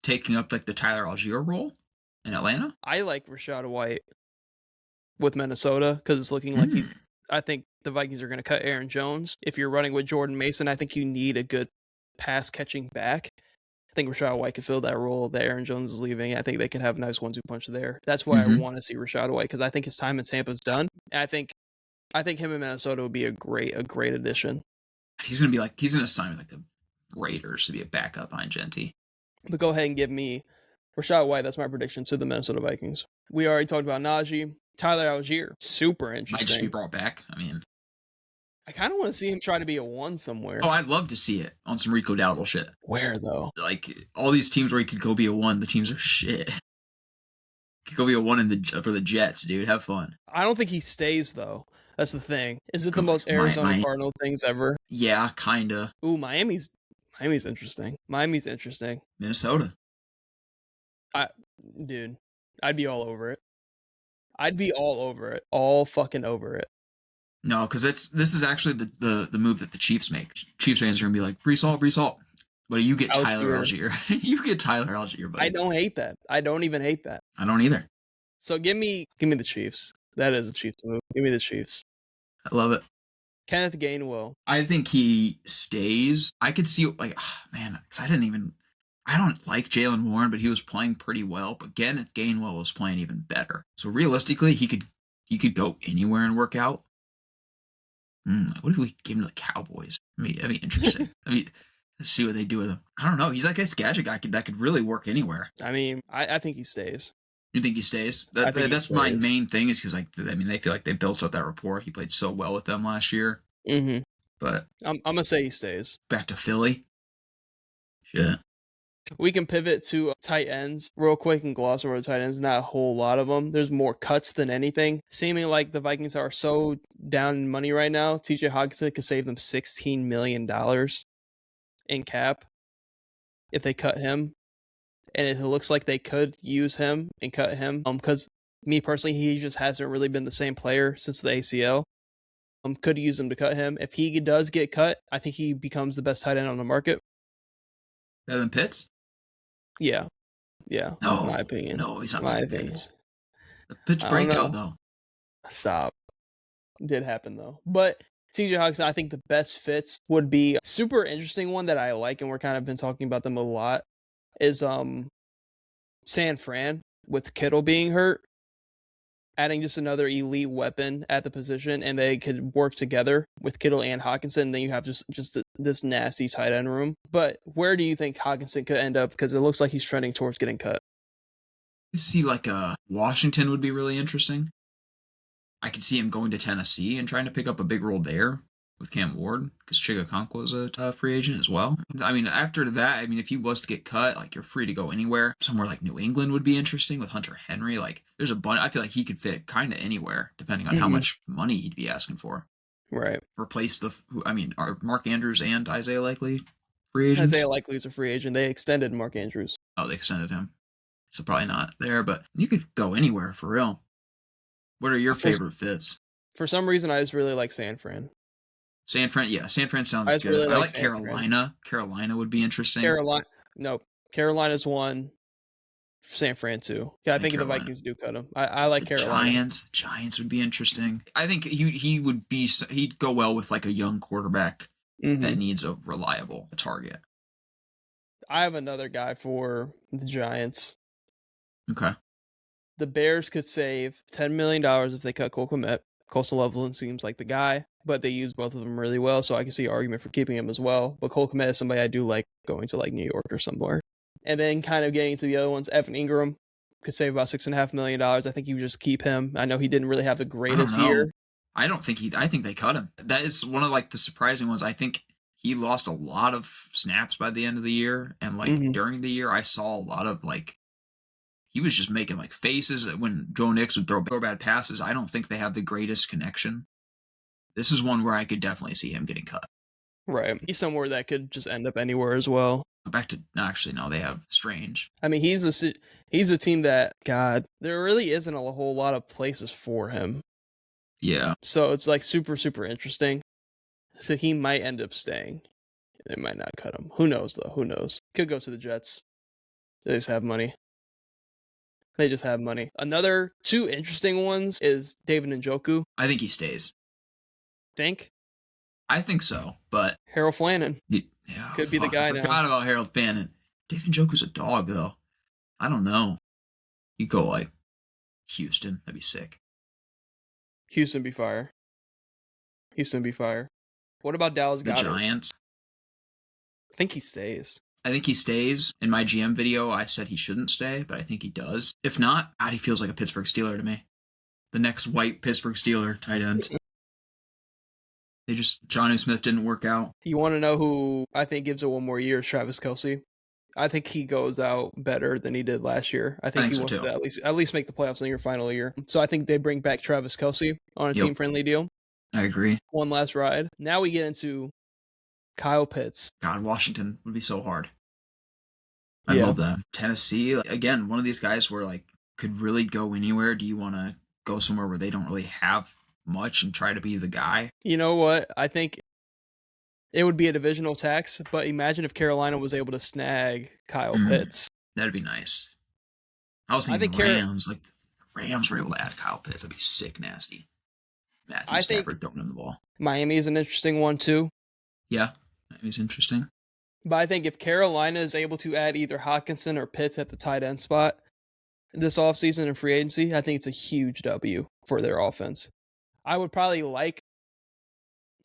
taking up like the Tyler Algier role in Atlanta. I like Rashad White with Minnesota because it's looking like I think the Vikings are going to cut Aaron Jones. If you're running with Jordan Mason, I think you need a good pass catching back. I think Rashad White could fill that role that Aaron Jones is leaving. I think they could have a nice 1-2 punch there. That's why I want to see Rashad White, because I think his time in Tampa's done. And I think him in Minnesota would be a great addition. He's gonna sign with like the Raiders to be a backup behind Genty. But go ahead and give me Rashad White. That's my prediction to the Minnesota Vikings. We already talked about Najee. Tyler Algier, super interesting. Might just be brought back. I mean, I kind of want to see him try to be a 1 somewhere. Oh, I'd love to see it on some Rico Dowdle shit. Where though? Like all these teams where he could go be a 1, the teams are shit. He could go be a 1 for the Jets, dude. Have fun. I don't think he stays though. That's the thing. Is it the most Arizona Cardinal things ever? Yeah, kinda. Ooh, Miami's interesting. Miami's interesting. Minnesota. Dude, I'd be all over it. I'd be all over it. All fucking over it. No, because this is actually the move that the Chiefs make. Chiefs fans are gonna be like, Brees Hall. But you get Tyler Algier. You get Tyler Algier, buddy. I don't hate that. I don't even hate that. I don't either. So give me the Chiefs. That is a Chiefs move. Give me the Chiefs. I love it. Kenneth Gainwell. I think he stays. I could see like, man, because I don't like Jalen Warren, but he was playing pretty well. But Kenneth Gainwell was playing even better. So realistically, he could go anywhere and work out. What if we give him to the Cowboys? I mean, that'd be interesting. Let's see what they do with him. I don't know. He's like a gadget guy that could really work anywhere. I mean, I think he stays. You think he stays? That's my main thing is because they feel like they built up that rapport. He played so well with them last year. Mm-hmm. But I'm gonna say he stays. Back to Philly. Shit. We can pivot to tight ends real quick and gloss over the tight ends. Not a whole lot of them. There's more cuts than anything. Seeming like the Vikings are so down in money right now. TJ Hockenson could save them $16 million in cap if they cut him. And it looks like they could use him and cut him. Because me personally, he just hasn't really been the same player since the ACL. Could use him to cut him. If he does get cut, I think he becomes the best tight end on the market. Better than Pitts? Yeah. No, in my opinion. No, he's not better than Pitts. The Pitts breakout, though. Stop. Did happen, though. But TJ Hockenson, I think the best fits would be a super interesting one that I like, and we're kind of been talking about them a lot, is San Fran with Kittle being hurt. Adding just another elite weapon at the position, and they could work together with Kittle and Hockenson. And then you have just this nasty tight end room. But where do you think Hockenson could end up? Because it looks like he's trending towards getting cut. see like Washington would be really interesting. I could see him going to Tennessee and trying to pick up a big role there with Cam Ward because Chigakonkwa was a free agent as well. I mean, after that, I mean, if he was to get cut, like you're free to go anywhere. Somewhere like New England would be interesting with Hunter Henry. Like there's a bunch. I feel like he could fit kind of anywhere depending on how Hmm. much money he'd be asking for. Right. Replace I mean, are Mark Andrews and Isaiah Likely free agents? Isaiah Likely is a free agent. They extended Mark Andrews. Oh, they extended him. So probably not there, but you could go anywhere for real. What are your For, favorite fits? for some reason, I just really like San Fran. San Fran, yeah, San Fran I sounds just good. really I like like San Fran. Carolina. Carolina would be interesting. Carolina, no, Carolina's one. San Fran too. Yeah, I Yeah, think the Carolina. Vikings do cut him. I like Carolina. The Giants would be interesting. I think he'd go well with like a young quarterback that Hmm. needs a reliable target. I have another guy for the Giants. Okay. The Bears could save $10 million if they cut Cole Kmet. Coastal Loveland seems like the guy, but they use both of them really well, so I can see an argument for keeping him as well. But Cole Kmet is somebody I do like going to like New York or somewhere. And then kind of getting to the other ones, Evan Ingram could save about $6.5 million. I think you just keep him. I know he didn't really have the I don't greatest know. year. I don't think I think they cut him. That is one of like the surprising ones. I think he lost a lot of snaps by the end of the year, and like Mm-hmm. during the year, I saw a lot of like he was just making like faces when Joe Nix would throw bad passes. I don't think they have the greatest connection. This is one where I could definitely see him getting cut. Right. He's somewhere that could just end up anywhere as well. Back to no, actually no, they have Strange. I mean, he's a team that God, there really isn't a whole lot of places for him. Yeah, So it's like super interesting. So he might end up staying. They might not cut him. Who knows though? Who knows? Could go to the Jets. They just have money. They just have money. Another two interesting ones is David Njoku. I think he stays. Think I think so, but Harold Flannon yeah, could be the guy I now. forgot about Harold Bannon. David Njoku's a dog though. I don't know. You go like Houston, that'd be sick. Houston be fire. Houston be fire. What about Dallas The Goddard? Giants. I think he stays. I think he stays. In my GM video, I said he shouldn't stay, but I think he does. If not, God, he feels like a Pittsburgh Steeler to me. The next white Pittsburgh Steeler tight end. Johnny Smith didn't work out. You want to know who I think gives it one more year? Travis Kelce. I think he goes out better than he did last year. I think he so wants too. to at least make the playoffs in your final year. So I think they bring back Travis Kelce on a Yep. team friendly deal. I agree. One last ride. Now we get into Kyle Pitts. God, Washington would be so hard. I Yeah. love that. Tennessee, again, one of these guys where like could really go anywhere. Do you want to go somewhere where they don't really have much and try to be the guy? You know what? I think it would be a divisional tax, but imagine if Carolina was able to snag Kyle Pitts. That'd be nice. I was I thinking think Rams, like the Rams were able to add Kyle Pitts. That'd be sick nasty. Matthew I think Stafford throwing him the ball. Miami is an interesting one too. Yeah, that was interesting. But I think if Carolina is able to add either Hawkinson or Pitts at the tight end spot this offseason in free agency, I think it's a huge W for their offense. I would probably like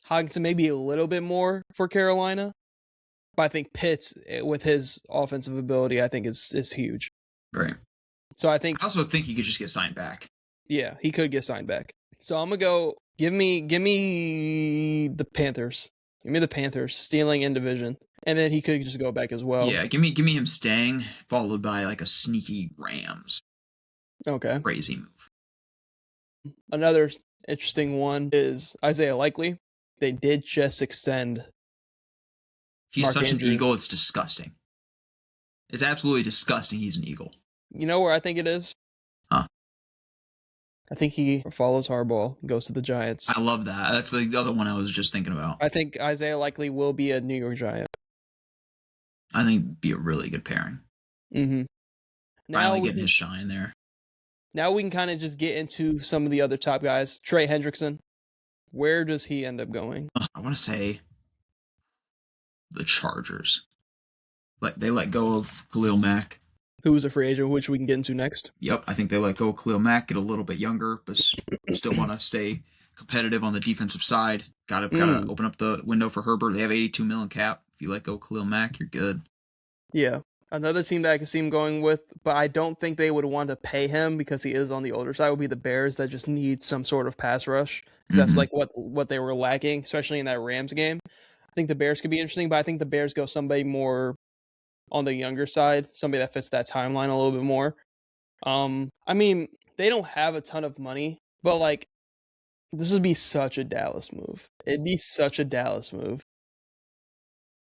Hawkinson maybe a little bit more for Carolina, but I think Pitts, with his offensive ability, I think is huge. Right. So I think I also think he could just get signed back. yeah, he could get signed back. So I'm gonna go. Give me the Panthers. Give me the Panthers stealing in division, and then he could just go back as well. Yeah, give me him staying, followed by like a sneaky Rams. Okay. Crazy move. Another interesting one is Isaiah Likely. They did just extend. He's Mark such Andrews. an eagle, it's disgusting. It's absolutely disgusting he's an eagle. You know where I think it is? Huh. I think he follows Harbaugh, goes to the Giants. I love that. That's the other one I was just thinking about. I think Isaiah Likely will be a New York Giant. I think it'd be a really good pairing. Mm-hmm. Finally getting his shine there. Now we can kind of just get into some of the other top guys. Trey Hendrickson. Where does he end up going? I want to say the Chargers. Like they let go of Khalil Mack. Who was a free agent, which we can get into next. Yep, I think they let go of Khalil Mack, get a little bit younger, but still want to stay competitive on the defensive side. Gotta open up the window for Herbert. They have $82 million cap. If you let go of Khalil Mack, you're good. Yeah. Another team that I could see him going with, but I don't think they would want to pay him because he is on the older side, would be the Bears that just need some sort of pass rush. Because that's Mm-hmm. like what they were lacking, especially in that Rams game. I think the Bears could be interesting, but I think the Bears go somebody more on the younger side, somebody that fits that timeline a little bit more. I mean, they don't have a ton of money, but like this would be such a Dallas move. It'd be such a Dallas move.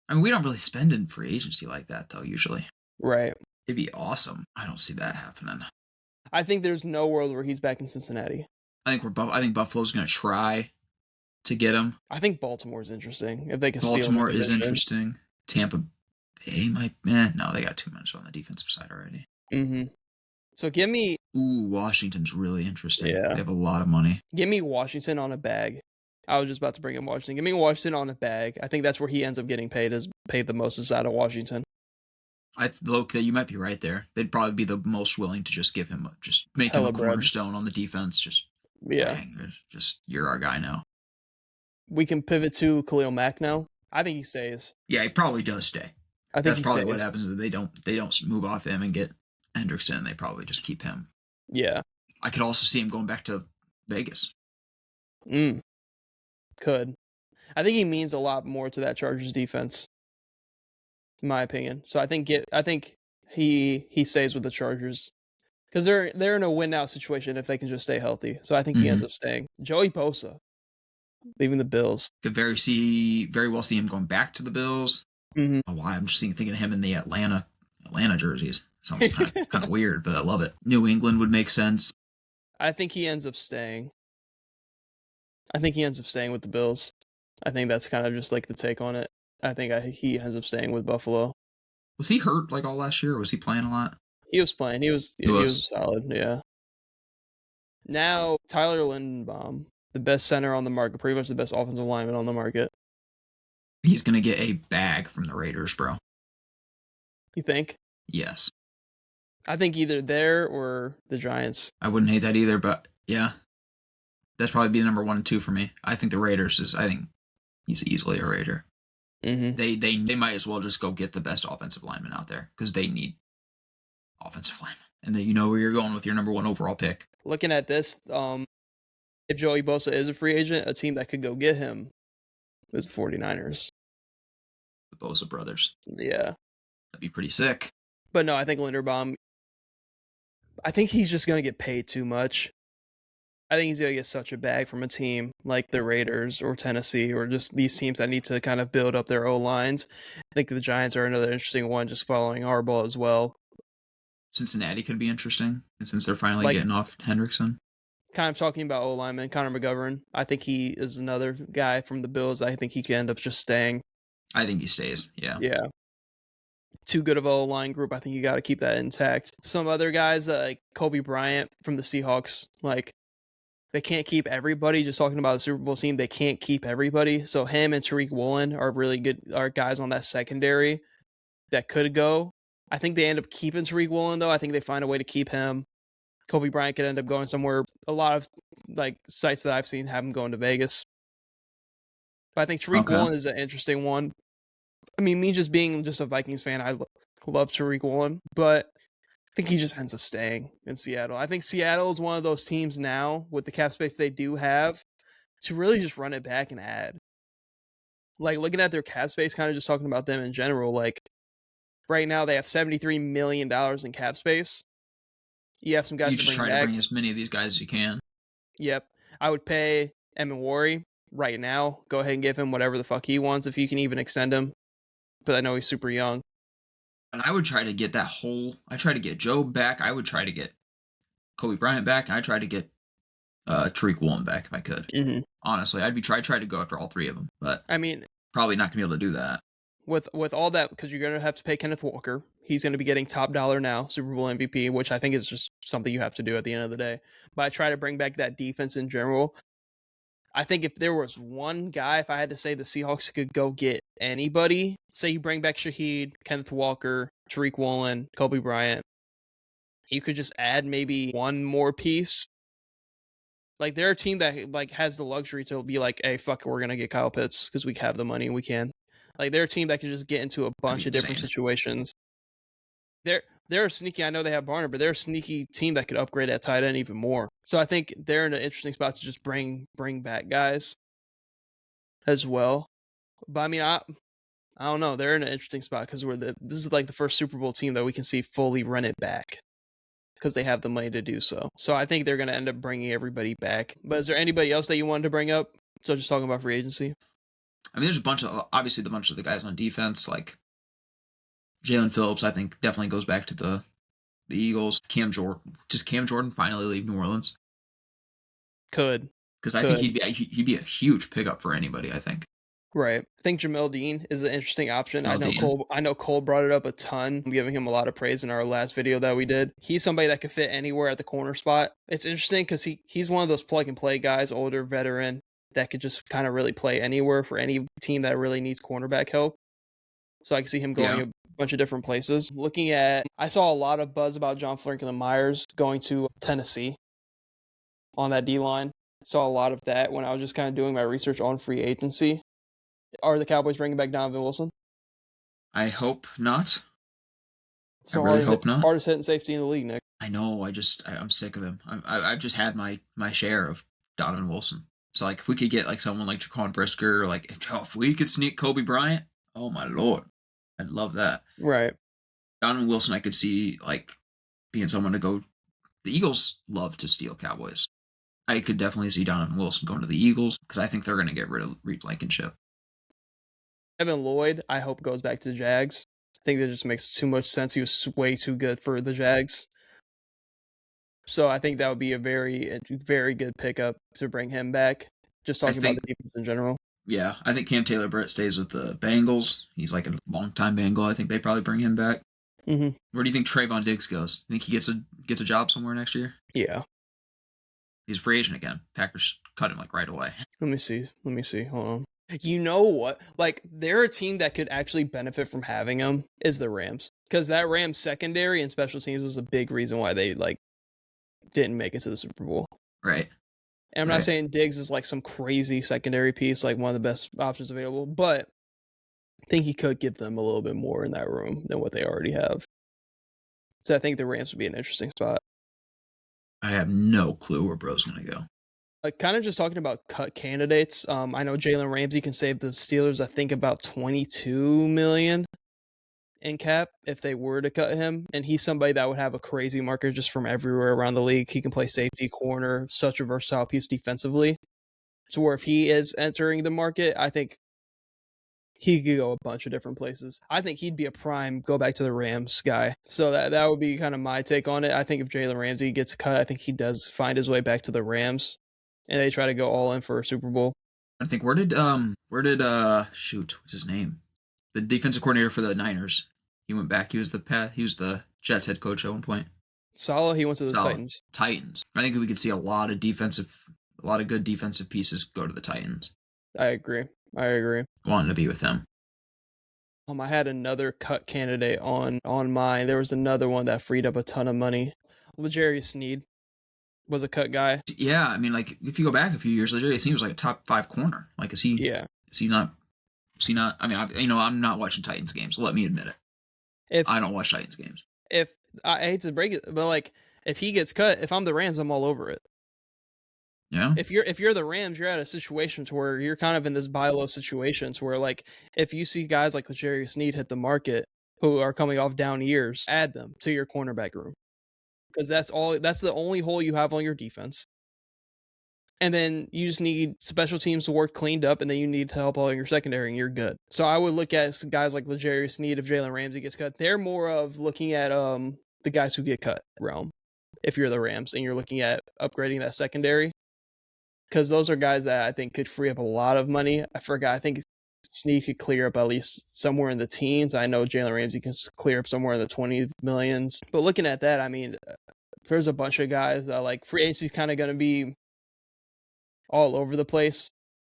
I mean, we don't really spend in free agency like that, though, usually. Right. It'd be awesome. I don't see that happening. I think there's no world where he's back in Cincinnati. I think Buffalo's going to try to get him. I think Baltimore's interesting if they can steal him in Baltimore is division. interesting. Tampa Bay might. No, they got too much on the defensive side already. Mm-hmm. So give me Washington's really interesting. Yeah. They have a lot of money. Give me Washington on a bag. I was just about to bring in Washington. Give me Washington on a bag. I think that's where he ends up getting paid the most is out of Washington. Look, you might be right there. They'd probably be the most willing to just give him, just make Hella him a bread. cornerstone on the defense. Just bang, just you're our guy now. We can pivot to Khalil Mack now. I think he stays. Yeah, he probably does stay. I think that's he probably stays. what happens. Is they don't move off him and get Hendrickson. They probably just keep him. Yeah. I could also see him going back to Vegas. Could. I think he means a lot more to that Chargers defense, in my opinion. So I think he stays with the Chargers because they're in a win now situation if they can just stay healthy. So I think he ends up staying. Joey Bosa leaving the Bills. Could very well see him going back to the Bills. Mm-hmm. Oh, why? I'm just thinking of him in the Atlanta jerseys. Sounds kind of weird, but I love it. New England would make sense. I think he ends up staying. I think he ends up staying with the Bills. I think that's kind of just like the take on it. I think he ends up staying with Buffalo. Was he hurt like all last year? Or was he playing a lot? He was playing. He was solid. Yeah. Now Tyler Lindenbaum, the best center on the market, pretty much the best offensive lineman on the market. He's gonna get a bag from the Raiders, bro. You think? Yes. I think either there or the Giants. I wouldn't hate that either, but yeah. That's probably be number 1 and 2 for me. I think the Raiders I think he's easily a Raider. Mm-hmm. They might as well just go get the best offensive lineman out there because they need offensive lineman. And then you know where you're going with your number 1 overall pick. Looking at this, if Joey Bosa is a free agent, a team that could go get him is the 49ers. The Bosa brothers. Yeah. That'd be pretty sick. But no, I think Linderbaum, I think he's just going to get paid too much. I think he's going to get such a bag from a team like the Raiders or Tennessee or just these teams that need to kind of build up their O-lines. I think the Giants are another interesting one, just following Harbaugh as well. Cincinnati could be interesting, and since they're finally getting off Hendrickson. Kind of talking about O-lineman, Connor McGovern. I think he is another guy from the Bills. I think he could end up just staying. I think he stays, yeah. Yeah. Too good of a O-line group. I think you got to keep that intact. Some other guys, like Kobe Bryant from the Seahawks, like they can't keep everybody. Just talking about the Super Bowl team, they can't keep everybody. So him and Tariq Woolen are really good, are guys on that secondary that could go. I think they end up keeping Tariq Woolen, though. I think they find a way to keep him. Kobe Bryant could end up going somewhere. A lot of like sites that I've seen have him going to Vegas. But I think Tariq Woolen is an interesting one. I mean, me just being just a Vikings fan, I love Tariq Woolen, but I think he just ends up staying in Seattle. I think Seattle is one of those teams now with the cap space they do have to really just run it back and add. Like looking at their cap space, kind of just talking about them in general, like right now they have $73 million in cap space. You have some guys you just try to bring as many of these guys as you can. Yep. I would pay Emenwari right now. Go ahead and give him whatever the fuck he wants if you can even extend him. But I know he's super young. And I would try to get I try to get Joe back. I would try to get Kobe Bryant back. And I try to get Tariq Woolen back if I could. Mm-hmm. Honestly, I'd try to go after all 3 of them. But I mean, probably not going to be able to do that. With all that, because you're going to have to pay Kenneth Walker. He's going to be getting top dollar now, Super Bowl MVP, which I think is just something you have to do at the end of the day. But I try to bring back that defense in general. I think if there was one guy, if I had to say the Seahawks could go get anybody, say you bring back Shaheed, Kenneth Walker, Tariq Woolen, Kobe Bryant, you could just add maybe one more piece. Like they're a team that like has the luxury to be like, hey, fuck it, we're going to get Kyle Pitts because we have the money and we can. Like they're a team that can just get into a bunch of different situations. they're sneaky. I know they have Barner, but they're a sneaky team that could upgrade that tight end even more. So I think they're in an interesting spot to just bring back guys as well. But I mean, I don't know. They're in an interesting spot because this is like the first Super Bowl team that we can see fully run it back because they have the money to do so. So I think they're going to end up bringing everybody back. But is there anybody else that you wanted to bring up? So just talking about free agency. I mean, there's obviously the bunch of the guys on defense, like Jalen Phillips, I think definitely goes back to the Eagles. Cam Jordan finally leave New Orleans? Because I think he'd be a huge pickup for anybody, I think. Right. I think Jamel Dean is an interesting option. Jamel I know Cole brought it up a ton. I'm giving him a lot of praise in our last video that we did. He's somebody that could fit anywhere at the corner spot. It's interesting because he's one of those plug and play guys, older veteran, that could just kind of really play anywhere for any team that really needs cornerback help. So I can see him going a bunch of different places. I saw a lot of buzz about John Franklin Myers going to Tennessee on that D-line. Saw a lot of that when I was just kind of doing my research on free agency. Are the Cowboys bringing back Donovan Wilson? I hope not. So I really hope not. Hardest hitting safety in the league, Nick. I know. I'm sick of him. I've just had my share of Donovan Wilson. So like, if we could get like someone like Jaquan Brisker, or like if we could sneak Kobe Bryant, oh my lord, I'd love that. Right. Donovan Wilson, I could see like being someone to go. The Eagles love to steal Cowboys. I could definitely see Donovan Wilson going to the Eagles because I think they're going to get rid of Reed Blankenship. Evan Lloyd, I hope, goes back to the Jags. I think that just makes too much sense. He was way too good for the Jags. So I think that would be a very, very good pickup to bring him back. Just talking about the defense in general. Yeah, I think Cam Taylor-Britt stays with the Bengals. He's like a long-time Bengal. I think they probably bring him back. Mm-hmm. Where do you think Trayvon Diggs goes? Think he gets a job somewhere next year? Yeah. He's a free agent again. Packers cut him like right away. Let me see. Hold on. You know what? Like, they're a team that could actually benefit from having him is the Rams. Because that Rams secondary and special teams was a big reason why they, like, didn't make it to the Super Bowl. Right. And I'm not saying Diggs is, like, some crazy secondary piece, like one of the best options available, but I think he could give them a little bit more in that room than what they already have. So I think the Rams would be an interesting spot. I have no clue where Bro's going to go. Like, kind of just talking about cut candidates. I know Jalen Ramsey can save the Steelers, I think, about $22 million in cap if they were to cut him. And he's somebody that would have a crazy market just from everywhere around the league. He can play safety, corner, such a versatile piece defensively. To where if he is entering the market, I think he could go a bunch of different places. I think he'd be a prime go back to the Rams guy. So that would be kind of my take on it. I think if Jalen Ramsey gets cut, I think he does find his way back to the Rams. And they try to go all in for a Super Bowl. I think where did shoot, what's his name? The defensive coordinator for the Niners. He went back. He was the Jets head coach at one point. Saleh, he went to the Titans. I think we could see a lot of good defensive pieces go to the Titans. I agree. Wanting to be with him. I had another cut candidate on mine. There was another one that freed up a ton of money. L'Jarius Sneed was a cut guy. Yeah, I mean, like, if you go back a few years, L'Jarius Sneed was like a top 5 corner. Like, is he? Yeah. Is he not? I mean, I'm not watching Titans games. So let me admit it. I don't watch Titans games. If I hate to break it, but like, if he gets cut, if I'm the Rams, I'm all over it. Yeah. If you're the Rams, you're at a situation to where you're kind of in this buy low situations where, like, if you see guys like L'Jarius Sneed hit the market who are coming off down years, add them to your cornerback room. Because that's the only hole you have on your defense. And then you just need special teams to work cleaned up, and then you need help on your secondary, and you're good. So I would look at guys like L'Jarius Sneed if Jalen Ramsey gets cut. They're more of looking at the guys who get cut realm if you're the Rams, and you're looking at upgrading that secondary. Because those are guys that I think could free up a lot of money. I think Sneed could clear up at least somewhere in the teens. I know Jalen Ramsey can clear up somewhere in the 20 millions. But looking at that, I mean, there's a bunch of guys that, like, free agency's kind of going to be all over the place.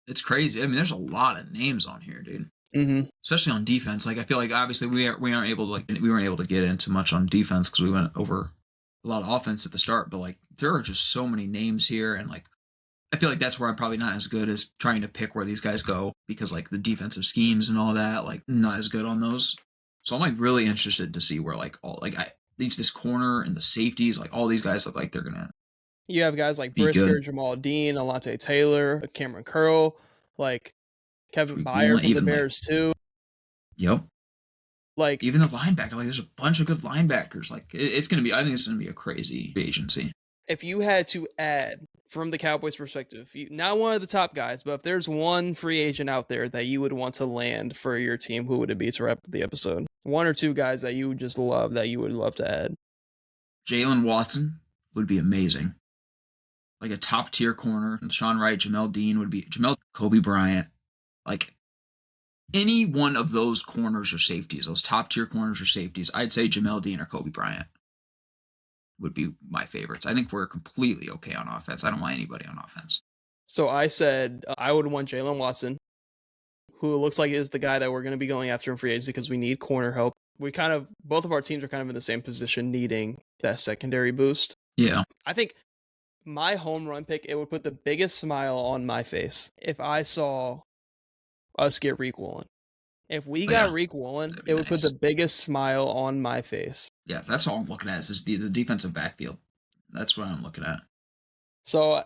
It's crazy. I mean, there's a lot of names on here, dude. Mm-hmm. Especially on defense. Like, I feel like obviously we weren't able to get into much on defense because we went over a lot of offense at the start. But like, there are just so many names here, and like, I feel like that's where I'm probably not as good as trying to pick where these guys go because like the defensive schemes and all that, like, not as good on those. So I'm like really interested to see where like all like I these this corner and the safeties, like all these guys look like they're gonna You have guys like be Brisker, good. Jamal Dean, Alontae Taylor, Cameron Curl, like Kevin Tariq Byer Woolen, from the even like Bears too. yep. Like Even the linebacker, like there's a bunch of good linebackers. Like it's gonna be. I think it's gonna be a crazy agency. if you had to add from the Cowboys' perspective, not one of the top guys, but if there's one free agent out there that you would want to land for your team, who would it be to wrap up the episode? One or two guys that you would just love that you would love to add. Jalen Watson would be amazing. Like a top tier corner. Sean Wright, Jamel Dean would be Jamel Kobe Bryant. Like any one of those corners or safeties, those top tier corners or safeties, I'd say Jamel Dean or Kobe Bryant would be my favorites. I think we're completely okay on offense. I don't want anybody on offense. So I said I would want Jalen Watson, who looks like is the guy that we're going to be going after in free agency because we need corner help. We kind of, both of our teams are kind of in the same position, needing that secondary boost. Yeah. I think my home run pick, it would put the biggest smile on my face if I saw us get Reek Woolen. If we got Reek Woolen, it would put the biggest smile on my face. Yeah, that's all I'm looking at is the defensive backfield. That's what I'm looking at. So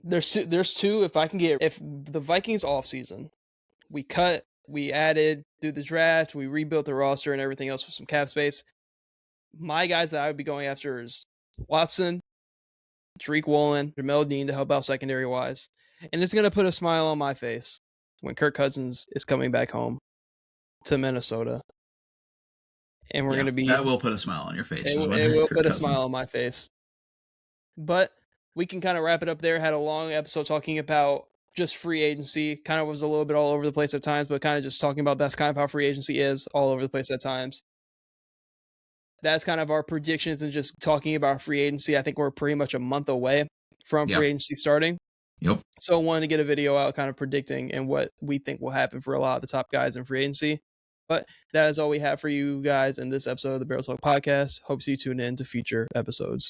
there's two. If I can get, if the Vikings offseason, we added through the draft, we rebuilt the roster and everything else with some cap space. My guys that I would be going after is Watson, Tariq Woolen, Jamel Dean to help out secondary wise. And it's going to put a smile on my face when Kirk Cousins is coming back home to Minnesota. And we're going to be. That will put a smile on your face. It will put a smile on my face. But we can kind of wrap it up there. Had a long episode talking about just free agency. Kind of was a little bit all over the place at times, but kind of just talking about that's kind of how free agency is, all over the place at times. That's kind of our predictions and just talking about free agency. I think we're pretty much a month away from free agency starting. Yep. So I wanted to get a video out kind of predicting and what we think will happen for a lot of the top guys in free agency. But that is all we have for you guys in this episode of the Barrel Talk Podcast. Hope to see you tune in to future episodes.